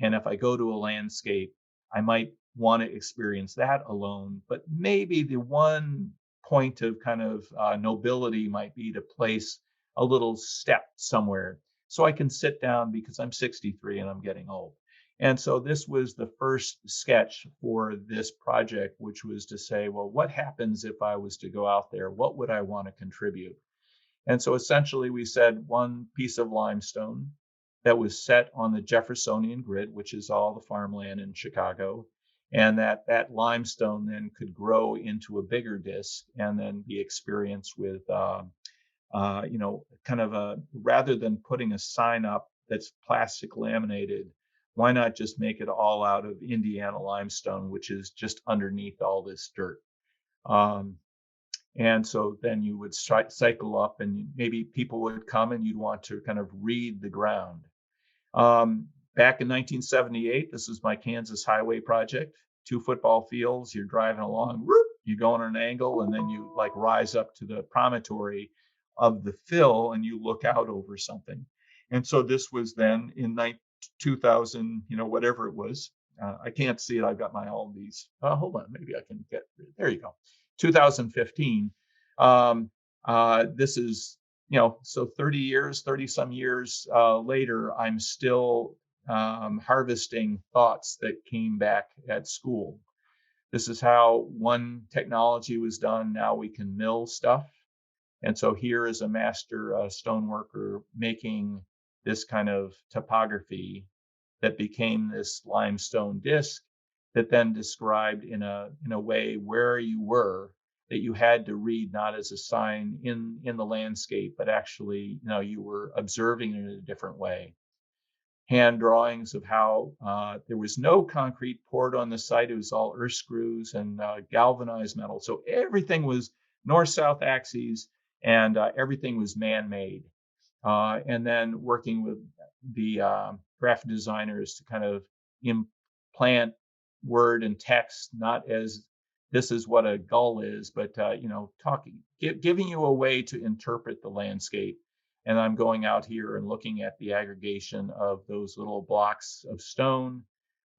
And if I go to a landscape, I might want to experience that alone, but maybe the one point of kind of nobility might be to place a little step somewhere so I can sit down, because I'm 63 and I'm getting old. And so this was the first sketch for this project, which was to say, well, what happens if I was to go out there? What would I want to contribute? And so essentially we said one piece of limestone that was set on the Jeffersonian grid, which is all the farmland in Chicago, and that limestone then could grow into a bigger disc and then be experienced with, kind of a, rather than putting a sign up that's plastic laminated, why not just make it all out of Indiana limestone, which is just underneath all this dirt? Um, and so then you would cycle up and maybe people would come and you'd want to kind of read the ground. Back in 1978, this was my Kansas highway project, 2 football fields. You're driving along, whoop, you go on an angle, and then you like rise up to the promontory of the fill and you look out over something. And so this was then in 2000, whatever it was. I can't see it. I've got all these. Hold on, maybe I can get there. You go. 2015. This is, so 30 some years later, I'm still harvesting thoughts that came back at school. This is how one technology was done. Now we can mill stuff. And so here is a master stoneworker making this kind of topography that became this limestone disc that then described in a way where you were, that you had to read not as a sign in the landscape, but actually, you were observing it in a different way. Hand drawings of how there was no concrete poured on the site. It was all earth screws and galvanized metal. So everything was north-south axes and everything was man-made. And then working with the graphic designers to kind of implant word and text, not as this is what a gull is, but giving you a way to interpret the landscape. And I'm going out here and looking at the aggregation of those little blocks of stone.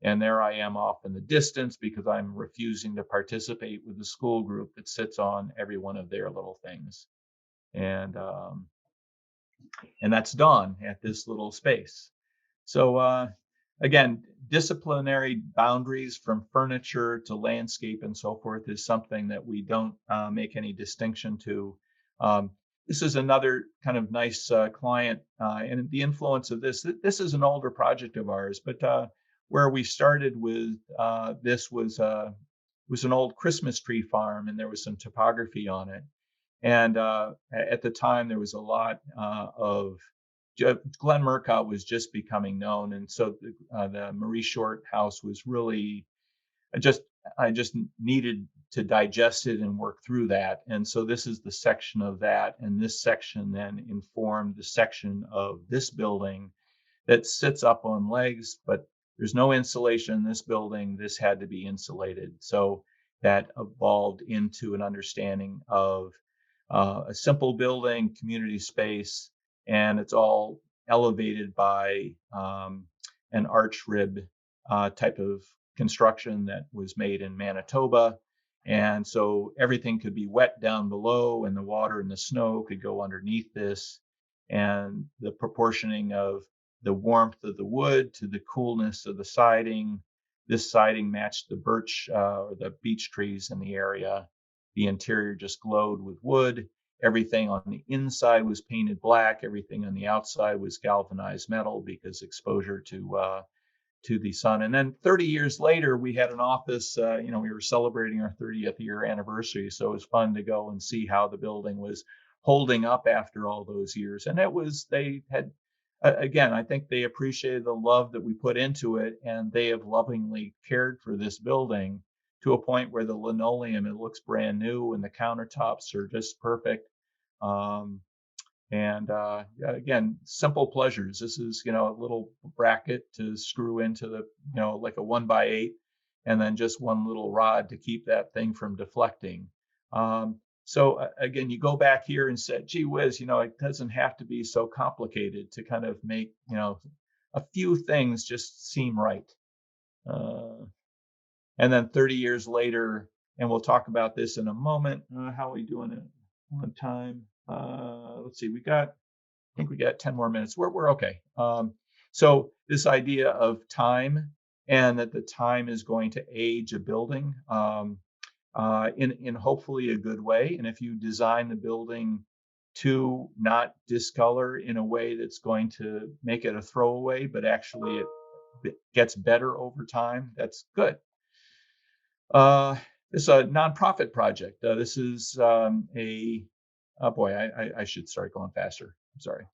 And there I am off in the distance because I'm refusing to participate with the school group that sits on every one of their little things. And that's done at this little space. So again, disciplinary boundaries from furniture to landscape and so forth is something that we don't make any distinction to. This is another kind of nice client, and the influence of this. This is an older project of ours, but where we started with this was an old Christmas tree farm, and there was some topography on it. And at the time, there was a lot of Glen Murcott was just becoming known, and so the Marie Short house was really I just needed to digest it and work through that. And so this is the section of that, and this section then informed the section of this building that sits up on legs, but there's no insulation in this building. This had to be insulated, so that evolved into an understanding of a simple building, community space, and it's all elevated by an arch rib type of construction that was made in Manitoba. And so everything could be wet down below, and the water and the snow could go underneath this. And the proportioning of the warmth of the wood to the coolness of the siding. This siding matched the birch or the beech trees in the area. The interior just glowed with wood. Everything on the inside was painted black. Everything on the outside was galvanized metal because exposure to the sun. And then 30 years later, we had an office. We were celebrating our 30th year anniversary, so it was fun to go and see how the building was holding up after all those years. And they had, again, I think they appreciated the love that we put into it, and they have lovingly cared for this building to a point where the linoleum, it looks brand new, and the countertops are just perfect. And again, simple pleasures. This is, a little bracket to screw into the, like a 1x8, and then just one little rod to keep that thing from deflecting. So again, you go back here and say, gee whiz, it doesn't have to be so complicated to kind of make, a few things just seem right. And then 30 years later, and we'll talk about this in a moment. How are we doing it on time? Let's see, I think we got 10 more minutes. We're okay. So this idea of time, and that the time is going to age a building in hopefully a good way. And if you design the building to not discolor in a way that's going to make it a throwaway, but actually it gets better over time, that's good. This is a nonprofit project. This is oh boy, I should start going faster. I'm sorry.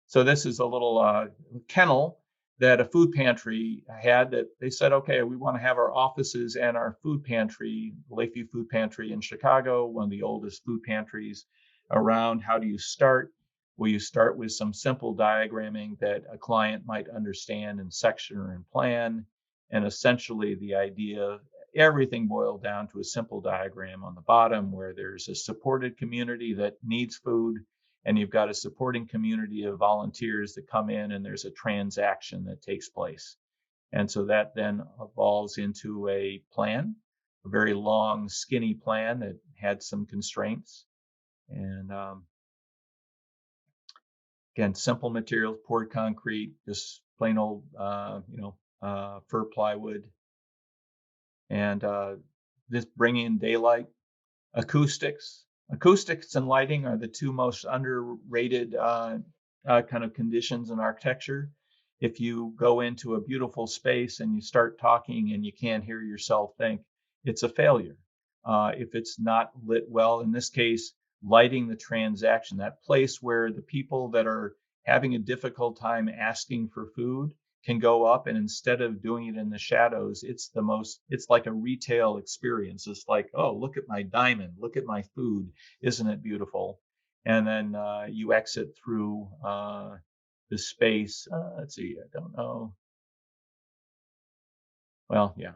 So this is a little kennel that a food pantry had, that they said, okay, we want to have our offices and our food pantry, Lakeview Food Pantry in Chicago, one of the oldest food pantries around. How do you start? Well, you start with some simple diagramming that a client might understand in section or in plan. And essentially the idea, everything boiled down to a simple diagram on the bottom where there's a supported community that needs food, and you've got a supporting community of volunteers that come in, and there's a transaction that takes place. And so that then evolves into a plan, a very long, skinny plan that had some constraints. And again, simple materials, poured concrete, just plain old, fir plywood. And this bringing in daylight, acoustics. Acoustics and lighting are the two most underrated kind of conditions in architecture. If you go into a beautiful space and you start talking and you can't hear yourself think, it's a failure. If it's not lit well, in this case, lighting the transaction, that place where the people that are having a difficult time asking for food can go up, and instead of doing it in the shadows, it's like a retail experience. It's like, oh, look at my diamond, look at my food, isn't it beautiful? And then you exit through the space. Let's see, I don't know. Well, yeah.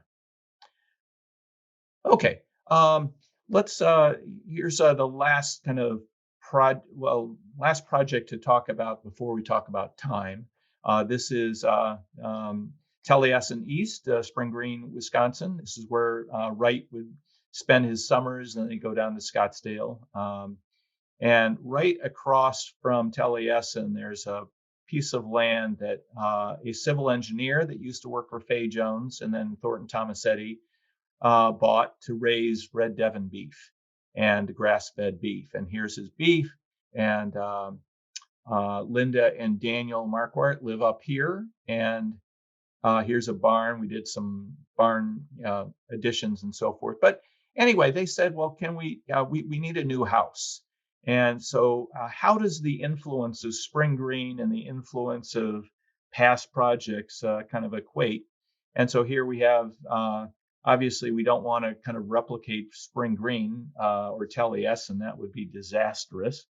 Okay. Let's here's the last kind of last project to talk about before we talk about time. This is Taliesin East, Spring Green, Wisconsin. This is where Wright would spend his summers, and then he'd go down to Scottsdale. And right across from Taliesin, there's a piece of land that a civil engineer that used to work for Fay Jones and then Thornton Tomasetti bought to raise red Devon beef and grass-fed beef. And here's his beef. And Linda and Daniel Marquardt live up here. And here's a barn. We did some barn additions and so forth. But anyway, they said, well, can we need a new house. And so how does the influence of Spring Green and the influence of past projects kind of equate? And so here we have, obviously, we don't want to kind of replicate Spring Green or Taliesin. That would be disastrous.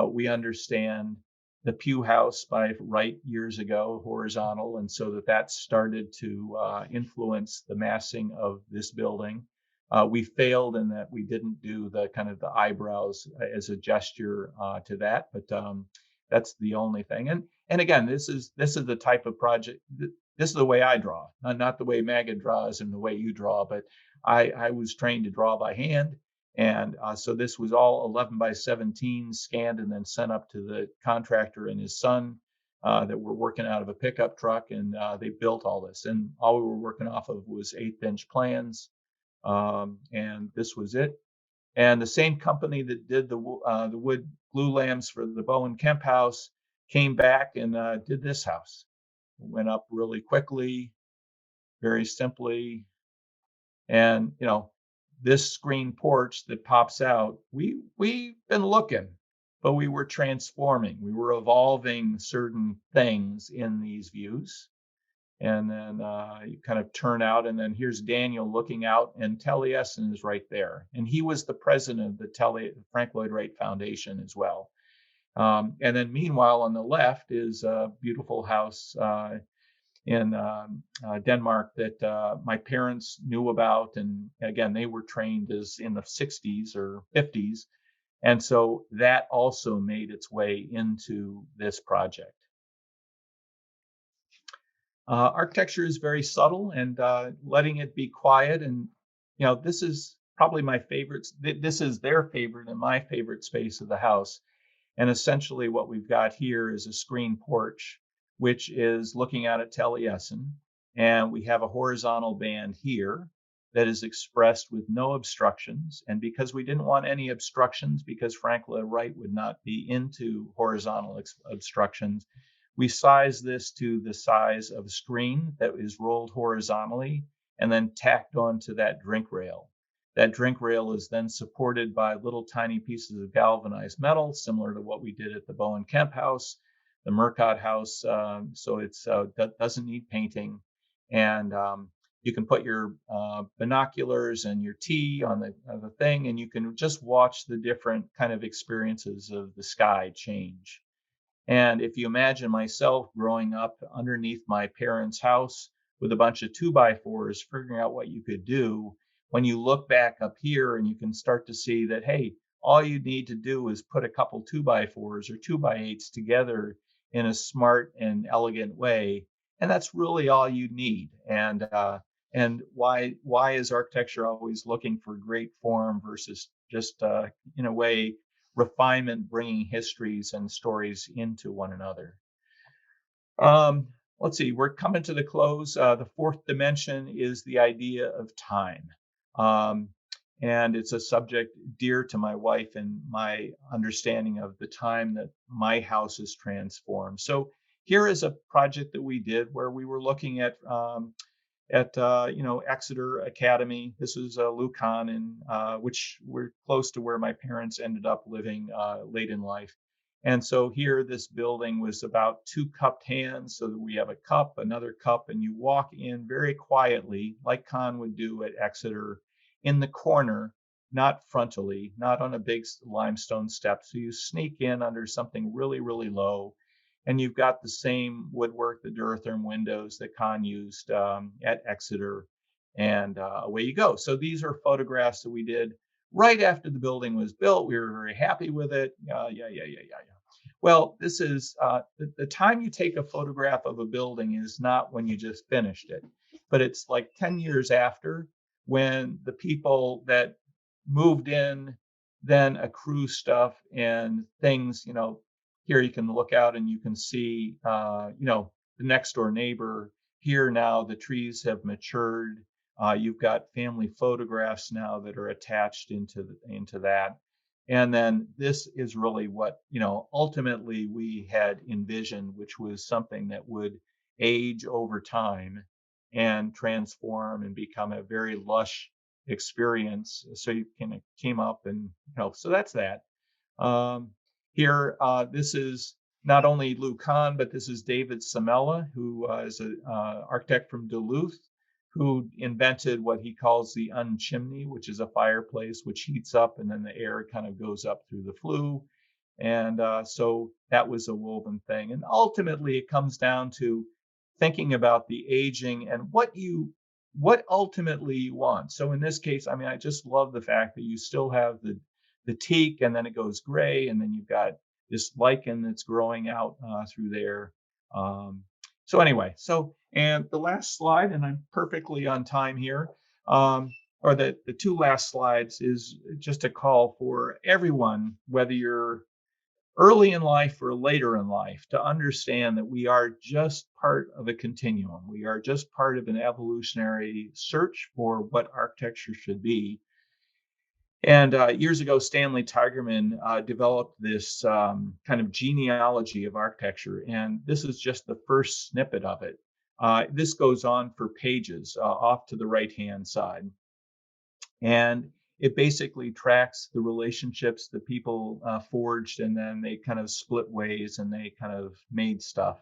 We understand the Pew House by Wright years ago, horizontal, and so that started to influence the massing of this building. We failed in that we didn't do the kind of the eyebrows as a gesture to that, but that's the only thing. And again, this is the type of project. This is the way I draw, not the way Magid draws and the way you draw, but I was trained to draw by hand. And so this was all 11 by 17 scanned and then sent up to the contractor and his son that were working out of a pickup truck, and they built all this. And all we were working off of was 1/8-inch plans, and this was it. And the same company that did the wood glue lamps for the Bowen Kemp house came back and did this house. Went up really quickly, very simply, and this screen porch that pops out, we've been looking, but we were transforming. We were evolving certain things in these views. And then you kind of turn out, and then here's Daniel looking out, and Taliesin is right there. And he was the president of the Frank Lloyd Wright Foundation as well. And then meanwhile, on the left is a beautiful house in Denmark that my parents knew about. And again, they were trained as in the 60s or 50s. And so that also made its way into this project. Architecture is very subtle, and letting it be quiet. And, this is probably my favorite. This is their favorite and my favorite space of the house. And essentially what we've got here is a screen porch which is looking out at Taliesin. And we have a horizontal band here that is expressed with no obstructions. And because we didn't want any obstructions, because Frank Lloyd Wright would not be into horizontal obstructions, we size this to the size of a screen that is rolled horizontally and then tacked onto that drink rail. That drink rail is then supported by little tiny pieces of galvanized metal, similar to what we did at the Bowen Kemp House, the Murcott House. So it doesn't need painting. And you can put your binoculars and your tea on the thing, and you can just watch the different kind of experiences of the sky change. And if you imagine myself growing up underneath my parents' house with a bunch of 2x4s, figuring out what you could do, when you look back up here and you can start to see that, hey, all you need to do is put a couple 2x4s or 2x8s together in a smart and elegant way. And that's really all you need. And why is architecture always looking for great form versus just, in a way, refinement, bringing histories and stories into one another? Let's see, we're coming to the close. The fourth dimension is the idea of time. And it's a subject dear to my wife and my understanding of the time that my house is transformed. So here is a project that we did where we were looking at Exeter Academy. This is Lucan, and which we're close to where my parents ended up living late in life. And so here, this building was about 2 cupped hands, so that we have a cup, another cup, and you walk in very quietly, like Kahn would do at Exeter, in the corner, not frontally, not on a big limestone step. So you sneak in under something really, really low. And you've got the same woodwork, the Duratherm windows that Kahn used at Exeter, and away you go. So these are photographs that we did right after the building was built. We were very happy with it. Yeah. Well, this is the time you take a photograph of a building is not when you just finished it, but it's like 10 years after, when the people that moved in then accrue stuff and things, here you can look out and you can see, the next door neighbor. Here now the trees have matured. You've got family photographs now that are attached into that. And then this is really what, ultimately we had envisioned, which was something that would age over time and transform and become a very lush experience. So you can came up and, so that's that. Here, this is not only Lou Kahn, but this is David Samela, who is an architect from Duluth, who invented what he calls the unchimney, which is a fireplace which heats up and then the air kind of goes up through the flue. And so that was a woven thing. And ultimately, it comes down to thinking about the aging and what ultimately you want. So in this case, I mean, I just love the fact that you still have the teak, and then it goes gray, and then you've got this lichen that's growing out through there. So anyway, and the last slide, and I'm perfectly on time here, or the 2 last slides, is just a call for everyone, whether you're early in life or later in life, to understand that we are just part of a continuum. We are just part of an evolutionary search for what architecture should be. And years ago, Stanley Tigerman developed this kind of genealogy of architecture. And this is just the first snippet of it. This goes on for pages off to the right-hand side. And it basically tracks the relationships that people forged, and then they kind of split ways and they kind of made stuff.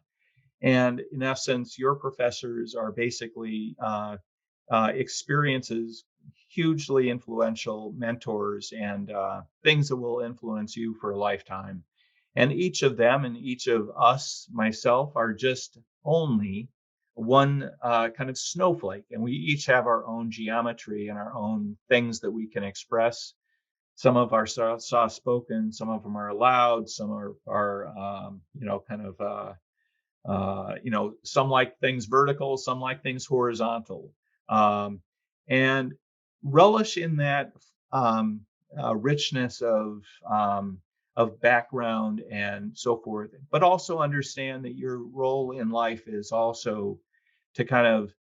And in essence, your professors are basically experiences, hugely influential mentors, and things that will influence you for a lifetime. And each of them and each of us, myself, are just only one kind of snowflake. And we each have our own geometry and our own things that we can express. Some of our soft spoken, some of them are loud, some are some like things vertical, some like things horizontal. And relish in that richness of of background and so forth, but also understand that your role in life is also to kind of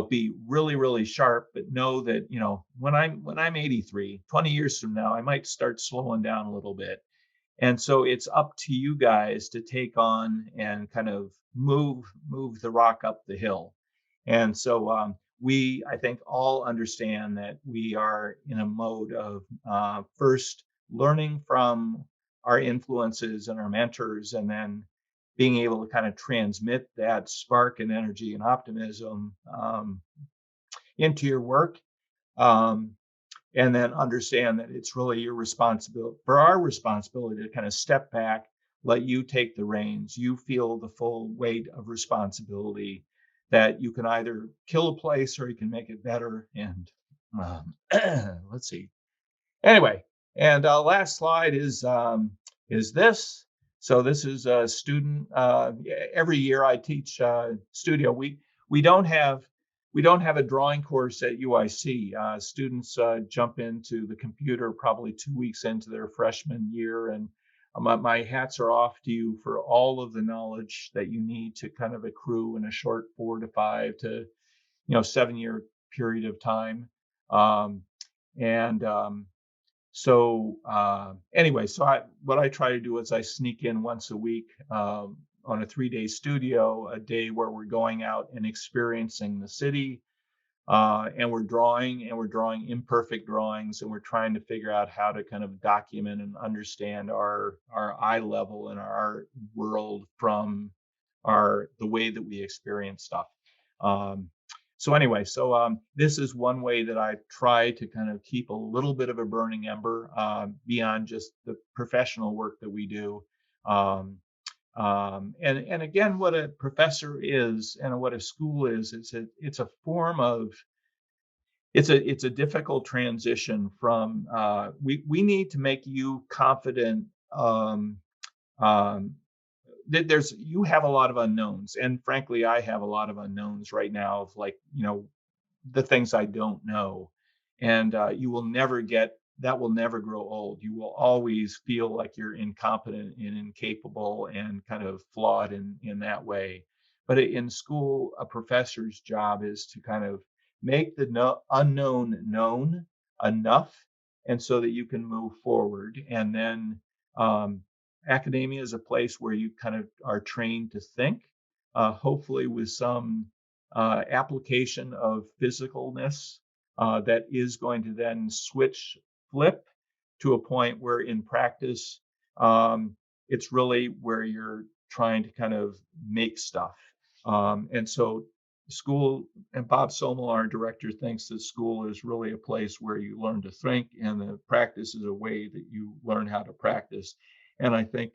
be really really sharp, but know that when I'm 83, 20 years from now, I might start slowing down a little bit. And so it's up to you guys to take on and kind of move the rock up the hill. And so we, I think, all understand that we are in a mode of first learning from our influences and our mentors, and then being able to kind of transmit that spark and energy and optimism into your work. Um, and then understand that it's really your responsibility, for our responsibility, to kind of step back, let you take the reins. You feel the full weight of responsibility, that you can either kill a place or you can make it better. And let's see. Anyway, and last slide is this. So this is a student. Every year I teach studio. We don't have we don't have a drawing course at UIC. Students jump into the computer probably 2 weeks into their freshman year, and my hats are off to you for all of the knowledge that you need to kind of accrue in a short 4 to 5 to 7 year period of time. Um, and so anyway, what I try to do is I sneak in once a week on a 3-day studio, a day where we're going out and experiencing the city, and we're drawing imperfect drawings, and we're trying to figure out how to kind of document and understand our eye level and our art world from the way that we experience stuff. Um, so anyway, this is one way that I try to kind of keep a little bit of a burning ember beyond just the professional work that we do. Um, and again, what a professor is and what a school is, it's a form of it's a difficult transition from we need to make you confident. Um, you have a lot of unknowns, and frankly I have a lot of unknowns right now of, like, the things I don't know. And you will never get that will never grow old. You will always feel like you're incompetent and incapable and kind of flawed in that way. But in school, a professor's job is to kind of make the unknown known enough, and so that you can move forward. And then um, academia is a place where you kind of are trained to think, hopefully with some application of physicalness that is going to then flip to a point where in practice, it's really where you're trying to kind of make stuff. And so school, and Bob Somel, our director, thinks that school is really a place where you learn to think, and the practice is a way that you learn how to practice. And I think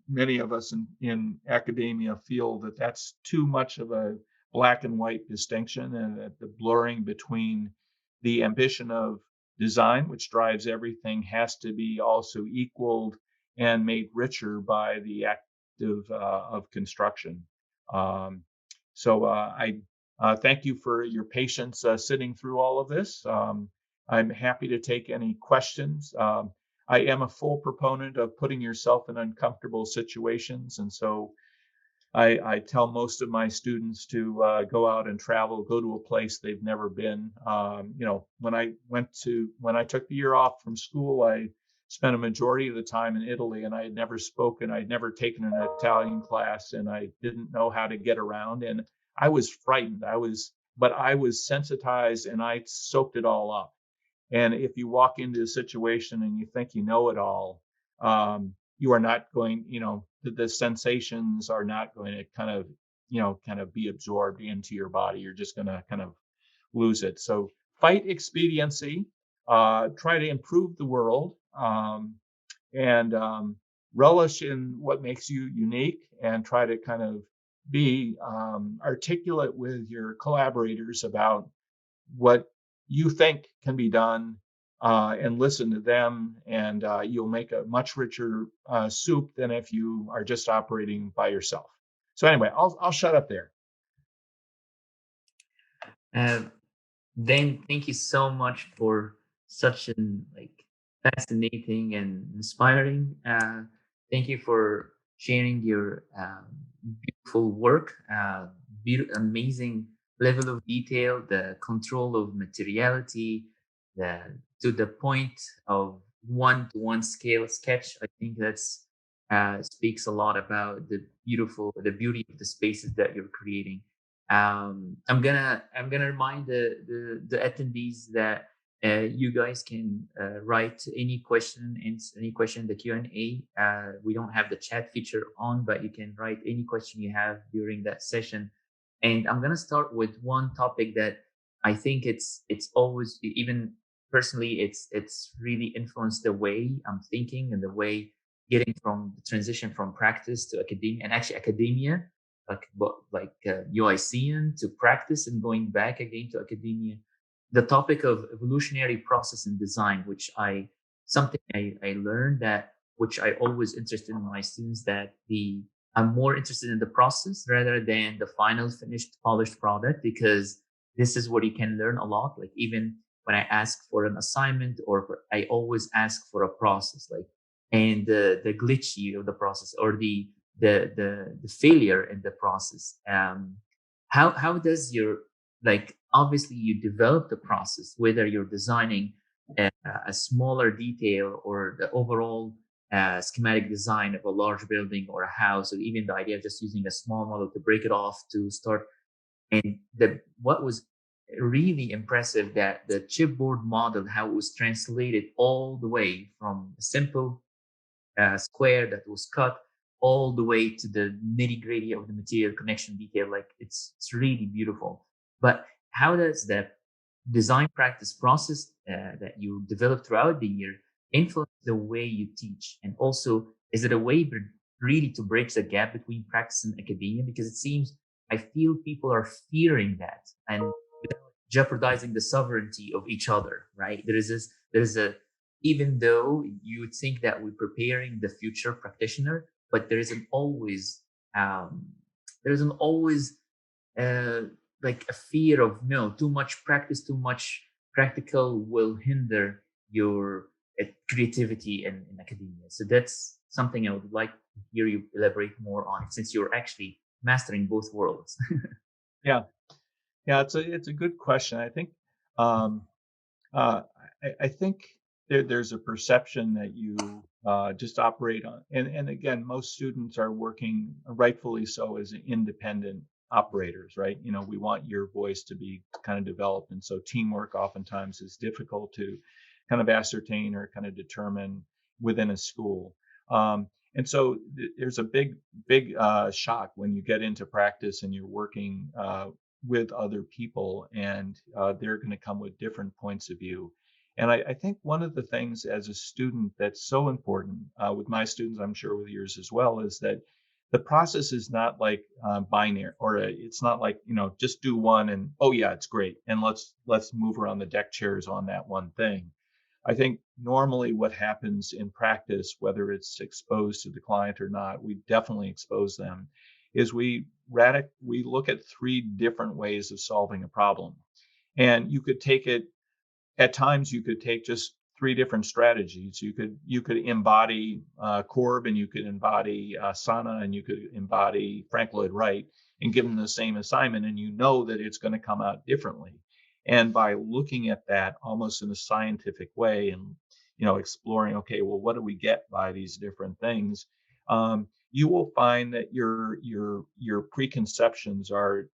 many of us in academia feel that that's too much of a black and white distinction, and that the blurring between the ambition of design, which drives everything, has to be also equaled and made richer by the act of construction. Um, I thank you for your patience sitting through all of this. I'm happy to take any questions. I am a full proponent of putting yourself in uncomfortable situations, and so I tell most of my students to go out and travel, go to a place they've never been. When I took the year off from school, I spent a majority of the time in Italy, and I had never spoken, I'd never taken an Italian class, and I didn't know how to get around. And I was frightened. But I was sensitized, and I soaked it all up. And if you walk into a situation and you think you know it all, you are not going, the sensations are not going to kind of be absorbed into your body. You're just going to kind of lose it. So fight expediency, try to improve the world, and relish in what makes you unique, and try to kind of be articulate with your collaborators about what you think can be done, and listen to them, and you'll make a much richer soup than if you are just operating by yourself. So anyway, I'll shut up there. Dan, thank you so much for such an fascinating and inspiring. Thank you for sharing your beautiful work, amazing level of detail, the control of materiality, the to the point of one-to-one scale sketch. I think that's speaks a lot about the beauty of the spaces that you're creating. I'm gonna remind the attendees that you guys can write any question in the Q&A. We don't have the chat feature on, but you can write any question you have during that session. And I'm gonna start with one topic that I think it's always, even personally, it's really influenced the way I'm thinking and the way getting from the transition from practice to academia, and actually academia, like UICN to practice and going back again to academia. The topic of evolutionary process and design, which something I learned, that which I always interested in my students, that I'm more interested in the process rather than the final finished polished product, because this is where you can learn a lot. Like even when I ask for an assignment, I always ask for a process, like, and the glitchy of the process, or the failure in the process. How does your, like, obviously you develop the process, whether you're designing a smaller detail or the overall schematic design of a large building or a house, or even the idea of just using a small model to break it off to start. And what was really impressive, that the chipboard model, how it was translated all the way from a simple square that was cut all the way to the nitty gritty of the material connection detail. Like it's really beautiful. But how does that design practice process that you develop throughout the year influence the way you teach? And also, is it a way really to bridge the gap between practice and academia? Because it seems, I feel people are fearing that and jeopardizing the sovereignty of each other, right? There's a, even though you would think that we're preparing the future practitioner, but um, there isn't always uh, like a fear of, no, too much practice, too much practical will hinder your creativity in academia. So that's something I would like to hear you elaborate more on, since you're actually mastering both worlds. Yeah, yeah, it's a good question. I think um, I think there's a perception that you just operate on, and again, most students are working, rightfully so, as independent operators, right? You know, we want your voice to be kind of developed, and so teamwork oftentimes is difficult to kind of ascertain or kind of determine within a school. And so there's a big shock when you get into practice and you're working with other people, and they're going to come with different points of view. And I think one of the things as a student that's so important with my students, I'm sure with yours as well, is that the process is not like binary, or it's not like, you know, just do one and, oh yeah, it's great, and let's move around the deck chairs on that one thing. I think normally what happens in practice, whether it's exposed to the client or not, we definitely expose them, is we look at three different ways of solving a problem. And you could take it, at times you could take just three different strategies. You could embody Korb, and you could embody Sana, and you could embody Frank Lloyd Wright, and give them the same assignment, and you know that it's going to come out differently. And by looking at that almost in a scientific way, and exploring, okay, well, what do we get by these different things? You will find that your preconceptions are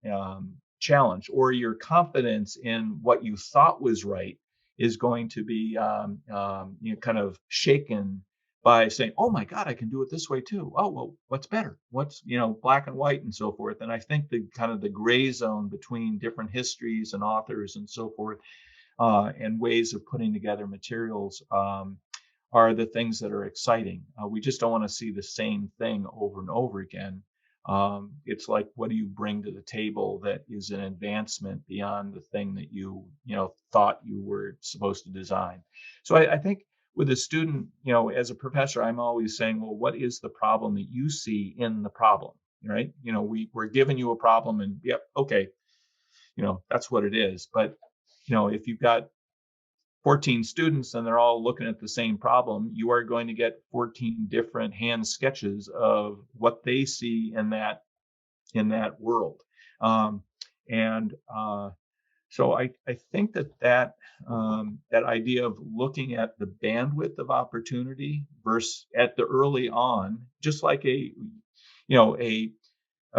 challenged, or your confidence in what you thought was right is going to be kind of shaken by saying, "Oh my God, I can do it this way too. Oh well, what's better? What's black and white and so forth." And I think the kind of the gray zone between different histories and authors and so forth, and ways of putting together materials, are the things that are exciting. We just don't want to see the same thing over and over again. It's like, what do you bring to the table that is an advancement beyond the thing that you thought you were supposed to design? So I think with a student, as a professor, I'm always saying, well, what is the problem that you see in the problem? Right? We're giving you a problem, and yep, okay, that's what it is. But if you've got 14 students and they're all looking at the same problem, you are going to get 14 different hand sketches of what they see in that world. And so I think that idea of looking at the bandwidth of opportunity versus at the early on, just like a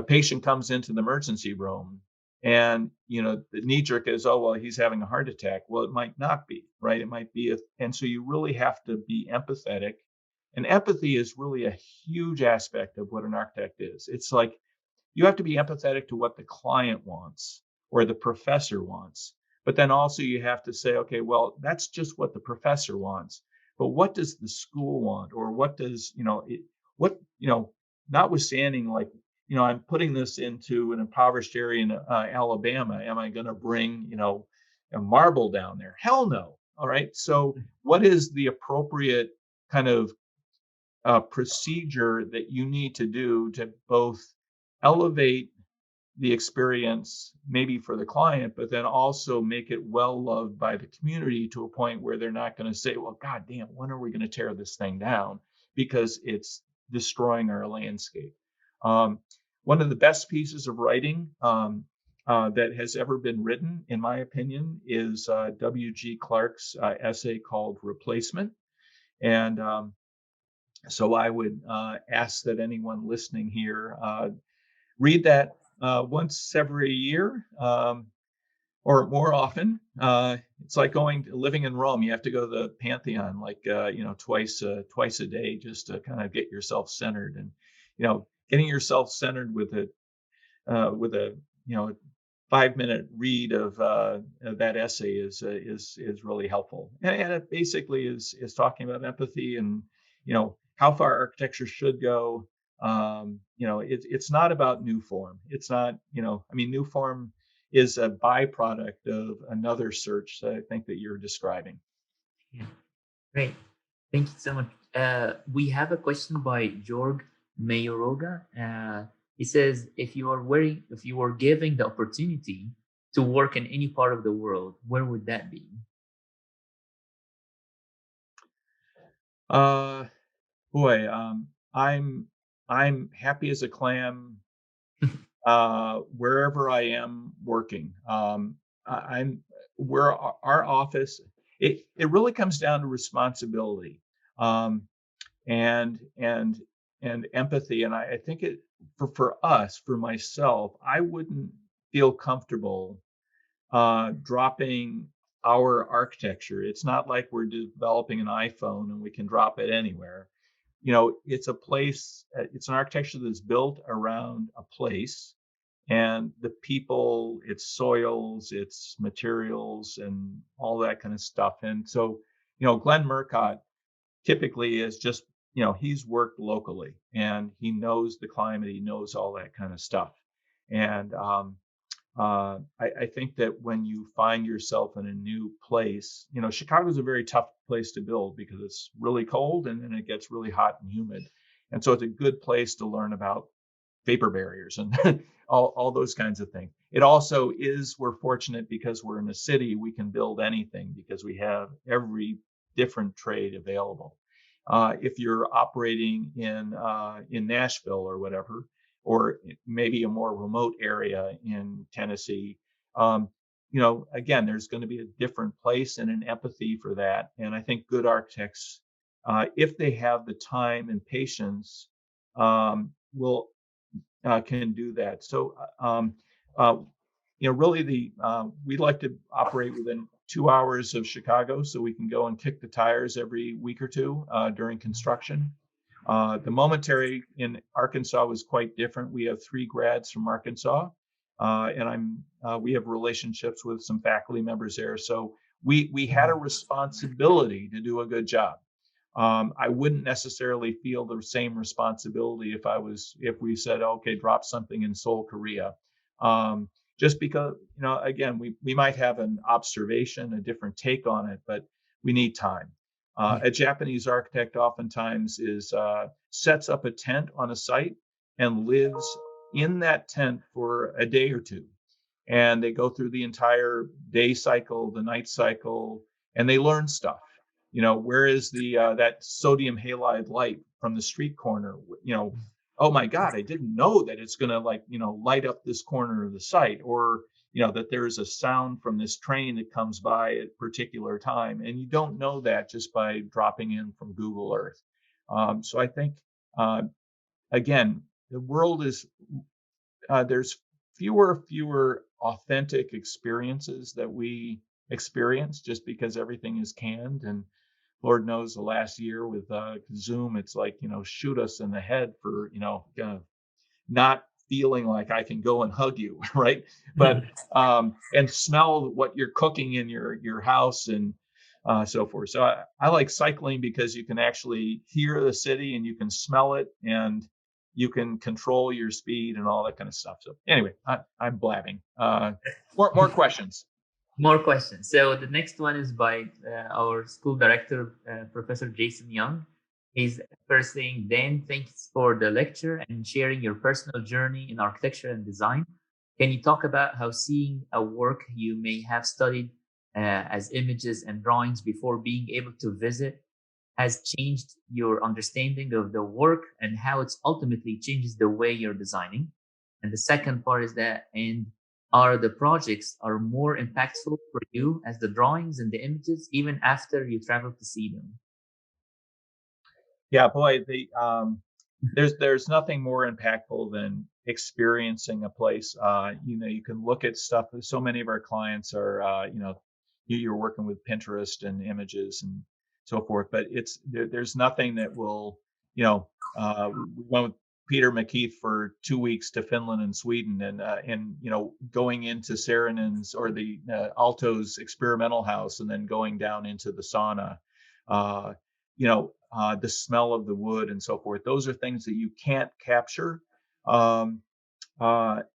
patient comes into the emergency room and the knee jerk is, oh well, he's having a heart attack. Well, it might not be, right? It might be and so you really have to be empathetic, and empathy is really a huge aspect of what an architect is. It's like you have to be empathetic to what the client wants or the professor wants, but then also you have to say, okay, well, that's just what the professor wants, but what does the school want, or what does notwithstanding, like, I'm putting this into an impoverished area in Alabama. Am I going to bring, a marble down there? Hell no. All right. So what is the appropriate kind of procedure that you need to do to both elevate the experience maybe for the client, but then also make it well loved by the community to a point where they're not going to say, well, God damn, when are we going to tear this thing down? Because it's destroying our landscape. One of the best pieces of writing that has ever been written, in my opinion, is W.G. Clark's essay called Replacement. And so I would ask that anyone listening here read that once every year, or more often. It's like living in Rome. You have to go to the Pantheon like twice a day, just to kind of get yourself centered. And getting yourself centered with a 5-minute read of that essay is really helpful. And it basically is talking about empathy and how far architecture should go. It's not about new form. It's not, new form is a byproduct of another search that I think that you're describing. Yeah, great. Thank you so much. We have a question by Georg Mayoroga. He says, if you were given the opportunity to work in any part of the world, where would that be? Boy, I'm happy as a clam wherever I am working. I'm where our office. It really comes down to responsibility, and empathy. And I think it for us, for myself, I wouldn't feel comfortable dropping our architecture. It's not like we're developing an iPhone and we can drop it anywhere. It's a place, it's an architecture that's built around a place and the people, its soils, its materials, and all that kind of stuff. And so, Glenn Murcott typically is just, he's worked locally and he knows the climate, he knows all that kind of stuff. And I think that when you find yourself in a new place, Chicago's a very tough place to build because it's really cold and then it gets really hot and humid. And so it's a good place to learn about vapor barriers and all those kinds of things. It also we're fortunate because we're in a city, we can build anything because we have every different trade available. If you're operating in Nashville or whatever, or maybe a more remote area in Tennessee, again, there's going to be a different place and an empathy for that. And I think good architects, if they have the time and patience, will can do that. So, really, we'd like to operate within 2 hours of Chicago, so we can go and kick the tires every week or two during construction. The momentary in Arkansas was quite different. We have 3 grads from Arkansas, and we have relationships with some faculty members there. So we had a responsibility to do a good job. I wouldn't necessarily feel the same responsibility if we said, okay, drop something in Seoul, Korea. Just because, again, we might have an observation, a different take on it, but we need time. A Japanese architect oftentimes sets up a tent on a site and lives in that tent for a day or two. And they go through the entire day cycle, the night cycle, and they learn stuff. Where is the that sodium halide light from the street corner? Oh my God, I didn't know that it's going to light up this corner of the site, or that there's a sound from this train that comes by at a particular time, and you don't know that just by dropping in from Google Earth. So I think again, the world is there's fewer authentic experiences that we experience just because everything is canned. And Lord knows the last year with Zoom, it's like, shoot us in the head for, not feeling like I can go and hug you, right? But and smell what you're cooking in your house and so forth. So I like cycling because you can actually hear the city and you can smell it and you can control your speed and all that kind of stuff. So anyway, I'm blabbing. More questions. More questions. So the next one is by our school director, Professor Jason Young. He's first saying, Dan, thanks for the lecture and sharing your personal journey in architecture and design. Can you talk about how seeing a work you may have studied as images and drawings before being able to visit has changed your understanding of the work and how it's ultimately changes the way you're designing? And the second part is that, and are the projects are more impactful for you as the drawings and the images even after you travel to see them? Yeah, boy, there's nothing more impactful than experiencing a place. You can look at stuff. So many of our clients are, you're working with Pinterest and images and so forth, but there's nothing that will, we went with Peter McKeith for 2 weeks to Finland and Sweden, and going into Saarinen's or the Aalto's experimental house, and then going down into the sauna. The smell of the wood and so forth. Those are things that you can't capture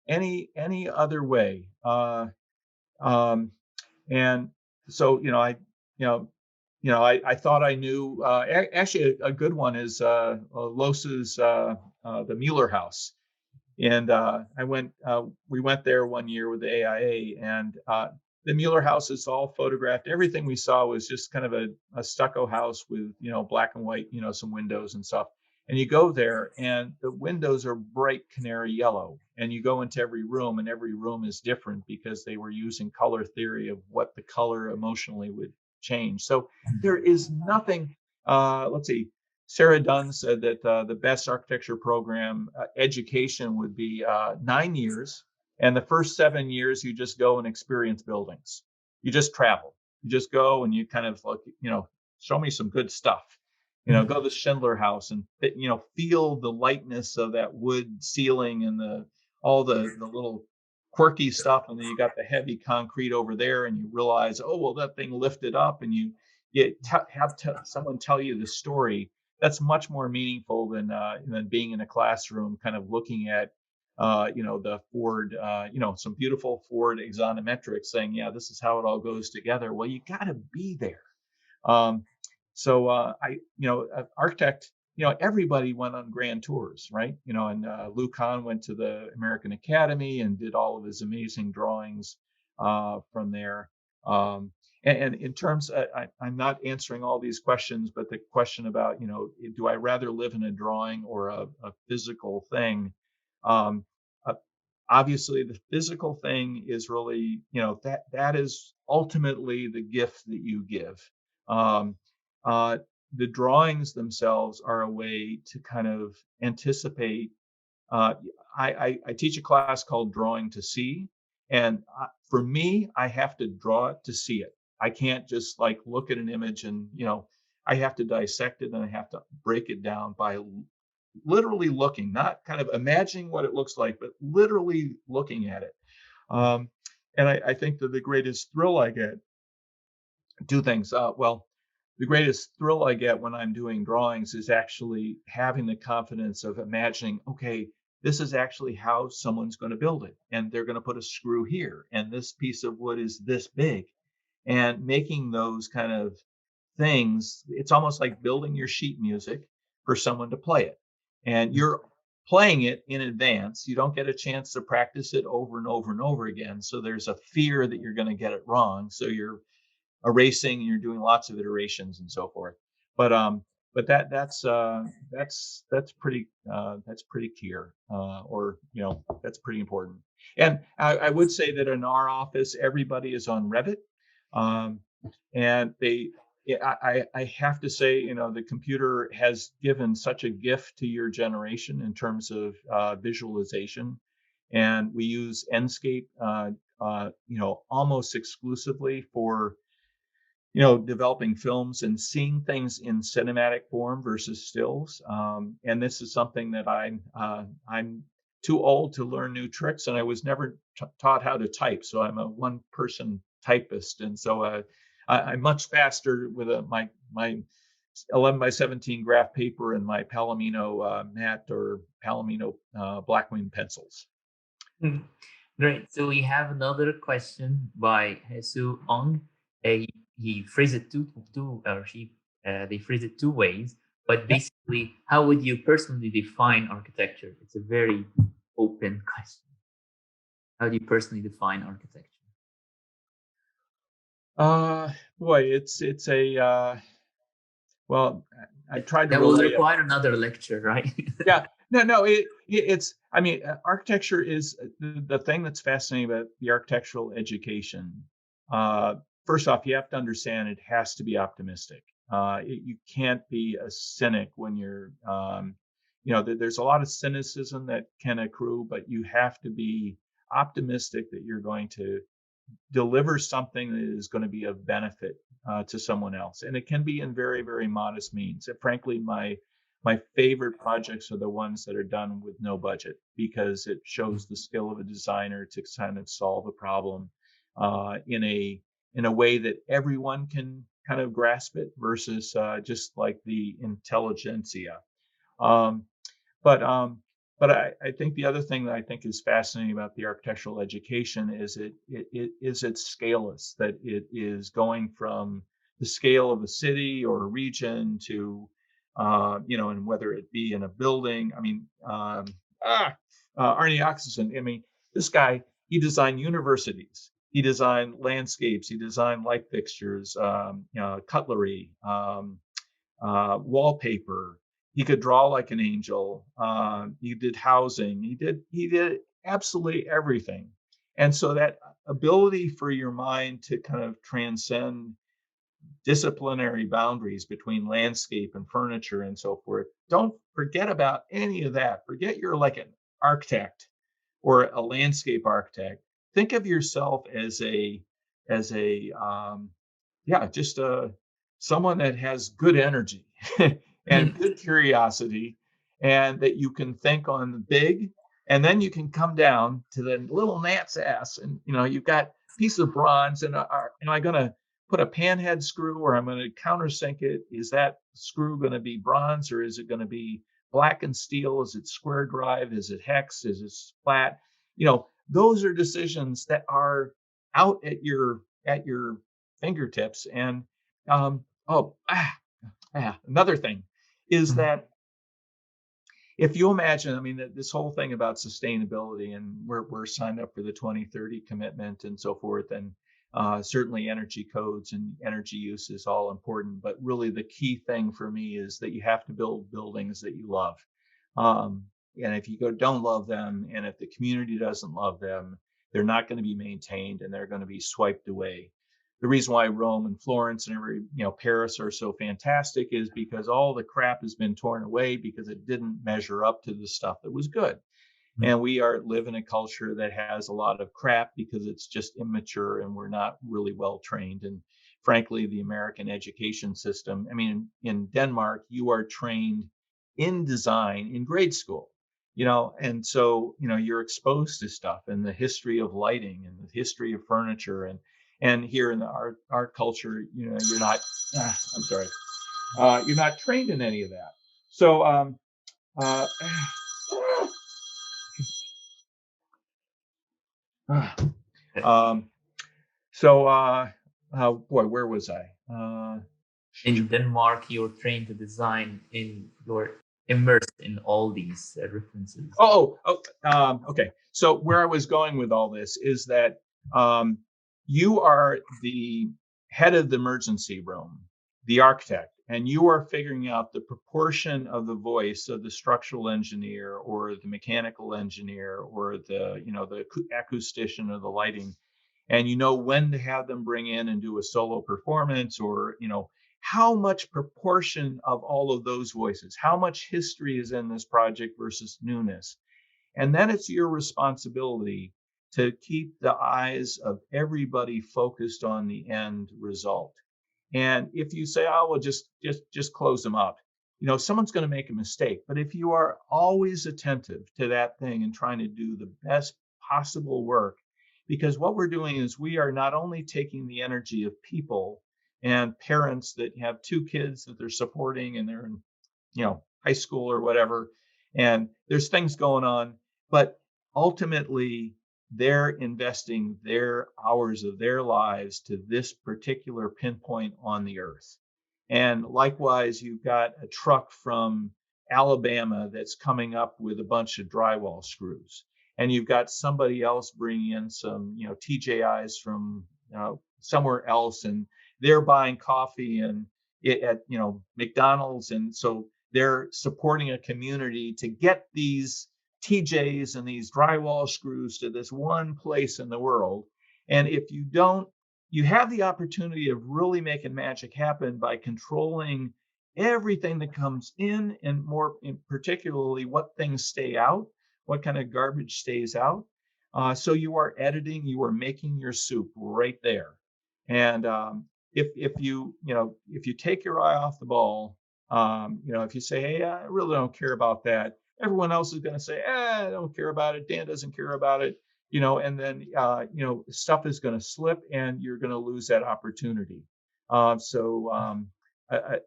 any other way. And so I thought I knew. Actually, a good one is Los's the Mueller House, and we went there one year with the AIA, and the Mueller House is all photographed. Everything we saw was just kind of a stucco house with, black and white, some windows and stuff. And you go there and the windows are bright canary yellow, and you go into every room and every room is different because they were using color theory of what the color emotionally would change. So there is nothing, let's see, Sarah Dunn said that the best architecture program education would be 9 years. And the first 7 years, you just go and experience buildings. You just travel. You just go and you kind of like, show me some good stuff. Go to the Schindler House and feel the lightness of that wood ceiling and all the little quirky stuff. And then you got the heavy concrete over there, and you realize, oh well, that thing lifted up, and you have someone tell you the story. That's much more meaningful than being in a classroom, kind of looking at the Ford, some beautiful Ford axonometrics saying, yeah, this is how it all goes together. Well, you got to be there. Architect, everybody went on grand tours, right? And Lou Kahn went to the American Academy and did all of his amazing drawings from there. And in terms, I'm not answering all these questions, but the question about, do I rather live in a drawing or a physical thing? Obviously, the physical thing is really, that is ultimately the gift that you give. The drawings themselves are a way to kind of anticipate. I teach a class called Drawing to See. And for me, I have to draw it to see it. I can't just like look at an image and, I have to dissect it, and I have to break it down by literally looking, not kind of imagining what it looks like, but literally looking at it. And I think that the greatest thrill I get, two things. The greatest thrill I get when I'm doing drawings is actually having the confidence of imagining, okay, this is actually how someone's going to build it. And they're going to put a screw here. And this piece of wood is this big. And making those kind of things, it's almost like building your sheet music for someone to play it. And you're playing it in advance. You don't get a chance to practice it over and over and over again. So there's a fear that you're going to get it wrong. So you're erasing, and you're doing lots of iterations and so forth. But that's pretty clear, or that's pretty important. And I would say that in our office, everybody is on Revit, and I have to say, the computer has given such a gift to your generation in terms of visualization, and we use Enscape, almost exclusively for developing films and seeing things in cinematic form versus stills. And this is something that I'm too old to learn new tricks, and I was never taught how to type. So I'm a one-person typist, and so I'm much faster with my 11 by 17 graph paper and my Palomino matte or Palomino Blackwing pencils. Great. So we have another question by Hesu Ong. He phrased it they phrase it two ways, but basically, how would you personally define architecture? It's a very open question. How do you personally define architecture? Boy, it's a well, I tried to that will require another lecture, right? Yeah, no, it's. I mean, architecture is the thing that's fascinating about the architectural education. First off, you have to understand it has to be optimistic. You can't be a cynic when you're, there's a lot of cynicism that can accrue, but you have to be optimistic that you're going to deliver something that is going to be of benefit to someone else, and it can be in very, very modest means. And frankly, my favorite projects are the ones that are done with no budget, because it shows the skill of a designer to kind of solve a problem in a way that everyone can kind of grasp it, versus just like the intelligentsia. Um, but I think the other thing that I think is fascinating about the architectural education is it is its scaleless, that it is going from the scale of a city or a region to, and whether it be in a building. I mean, Arnie Oxison, I mean, this guy, he designed universities, he designed landscapes, he designed light fixtures, cutlery, wallpaper. He could draw like an angel. He did housing. He did absolutely everything. And so that ability for your mind to kind of transcend disciplinary boundaries between landscape and furniture and so forth. Don't forget about any of that. Forget you're like an architect or a landscape architect. Think of yourself as just someone that has good energy and good curiosity, and that you can think on the big, and then you can come down to the little gnat's ass, and you've got a piece of bronze, and am I going to put a panhead screw, or I'm going to countersink it? Is that screw going to be bronze, or is it going to be black and steel? Is it square drive? Is it hex? Is it flat? Those are decisions that are out at your fingertips. And another thing is that if you imagine, I mean, this whole thing about sustainability, and we're signed up for the 2030 commitment and so forth, and certainly energy codes and energy use is all important. But really, the key thing for me is that you have to build buildings that you love. And if you don't love them, and if the community doesn't love them, they're not going to be maintained, and they're going to be swiped away. The reason why Rome and Florence and Paris are so fantastic is because all the crap has been torn away because it didn't measure up to the stuff that was good. Mm-hmm. And we live in a culture that has a lot of crap because it's just immature, and we're not really well trained. And frankly, the American education system, I mean, in Denmark, you are trained in design in grade school. And so, you're exposed to stuff, and the history of lighting and the history of furniture, and here in the art culture, you're not, I'm sorry, you're not trained in any of that. So, boy, where was I? In Denmark, you're trained to design you're immersed in all these references. Okay. So where I was going with all this is that you are the head of the emergency room, the architect, and you are figuring out the proportion of the voice of the structural engineer or the mechanical engineer or the acoustician or the lighting, and you know when to have them bring in and do a solo performance, or how much proportion of all of those voices, how much history is in this project versus newness. And then it's your responsibility to keep the eyes of everybody focused on the end result. And if you say, "Oh, well, just close them up," someone's going to make a mistake. But if you are always attentive to that thing and trying to do the best possible work, because what we're doing is we are not only taking the energy of people and parents that have two kids that they're supporting and they're in, high school or whatever, and there's things going on, but ultimately they're investing their hours of their lives to this particular pinpoint on the earth. And likewise, you've got a truck from Alabama that's coming up with a bunch of drywall screws. And you've got somebody else bringing in some, TJIs from somewhere else, and they're buying coffee and at McDonald's, and so they're supporting a community to get these TJs and these drywall screws to this one place in the world. And if you don't, you have the opportunity of really making magic happen by controlling everything that comes in, and more particularly what things stay out, what kind of garbage stays out. So you are editing, you are making your soup right there. And if you take your eye off the ball, if you say, "Hey, I really don't care about that," everyone else is going to say, "I don't care about it. Dan doesn't care about it." And then stuff is going to slip, and you're going to lose that opportunity.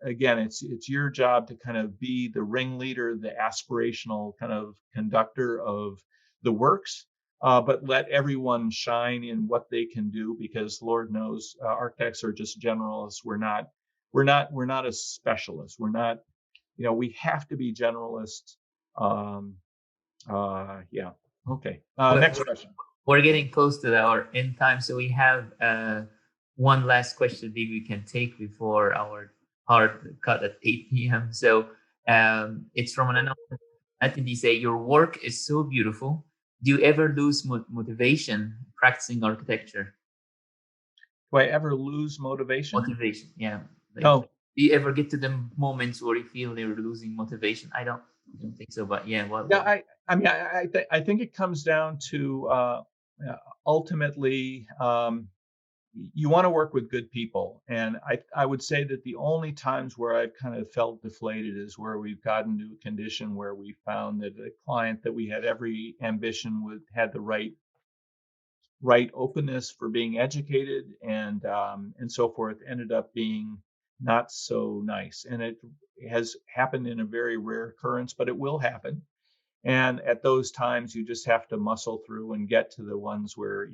Again, it's your job to kind of be the ringleader, the aspirational kind of conductor of the works, but let everyone shine in what they can do, because Lord knows architects are just generalists. We're not a specialist. We're not, we have to be generalists. Yeah. Okay. Next question. We're getting close to our end time, so we have one last question maybe we can take before our hard cut at 8 p.m. So it's from an anonymous attendee. Say, your work is so beautiful. Do you ever lose motivation practicing architecture? Do I ever lose motivation? Motivation, yeah. No. Do you ever get to the moments where you feel you're losing motivation? I don't think so, but yeah. I think it comes down to ultimately you want to work with good people. And I would say that the only times where I've kind of felt deflated is where we've gotten to a condition where we found that a client that we had every ambition with had the right openness for being educated and so forth, ended up being not so nice. And it has happened in a very rare occurrence, but it will happen. And at those times, you just have to muscle through and get to the ones where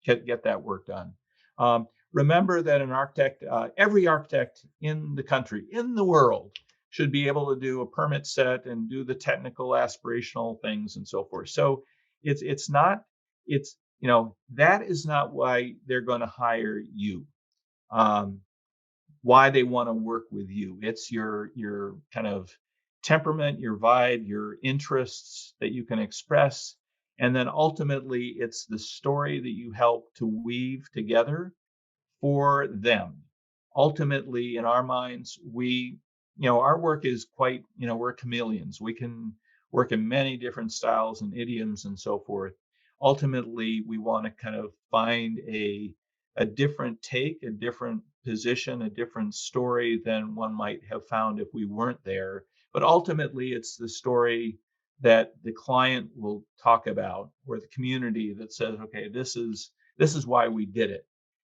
get that work done. Remember that an architect, every architect in the country, in the world, should be able to do a permit set and do the technical aspirational things and so forth. So that is not why they're going to hire you. Why they want to work with you. It's your kind of temperament, your vibe, your interests that you can express. And then ultimately, it's the story that you help to weave together for them. Ultimately, in our minds, our work is quite, we're chameleons. We can work in many different styles and idioms and so forth. Ultimately, we want to kind of find a different take, a different position, a different story than one might have found if we weren't there. But ultimately, it's the story that the client will talk about, or the community that says, "Okay, this is why we did it,"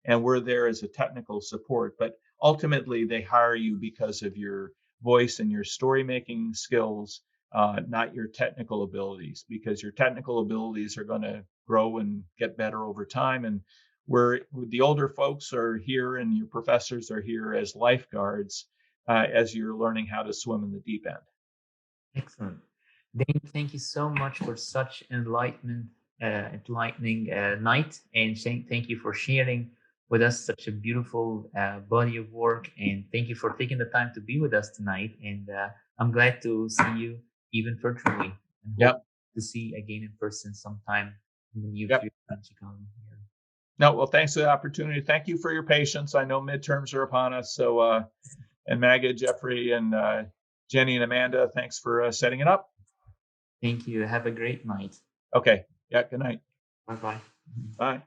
and we're there as a technical support. But ultimately, they hire you because of your voice and your story making skills, not your technical abilities, because your technical abilities are going to grow and get better over time. And the older folks are here, and your professors are here as lifeguards as you're learning how to swim in the deep end. Excellent. Dane, thank you so much for such enlightening night, and thank you for sharing with us such a beautiful body of work. And thank you for taking the time to be with us tonight. And I'm glad to see you even virtually, and hope Yep. to see again in person sometime in the near Yep. future in Chicago. Yeah. No, well, thanks for the opportunity. Thank you for your patience. I know midterms are upon us. So, and Maggie, Jeffrey, and Jenny and Amanda, thanks for setting it up. Thank you. Have a great night. Okay. Yeah. Good night. Bye-bye. Bye.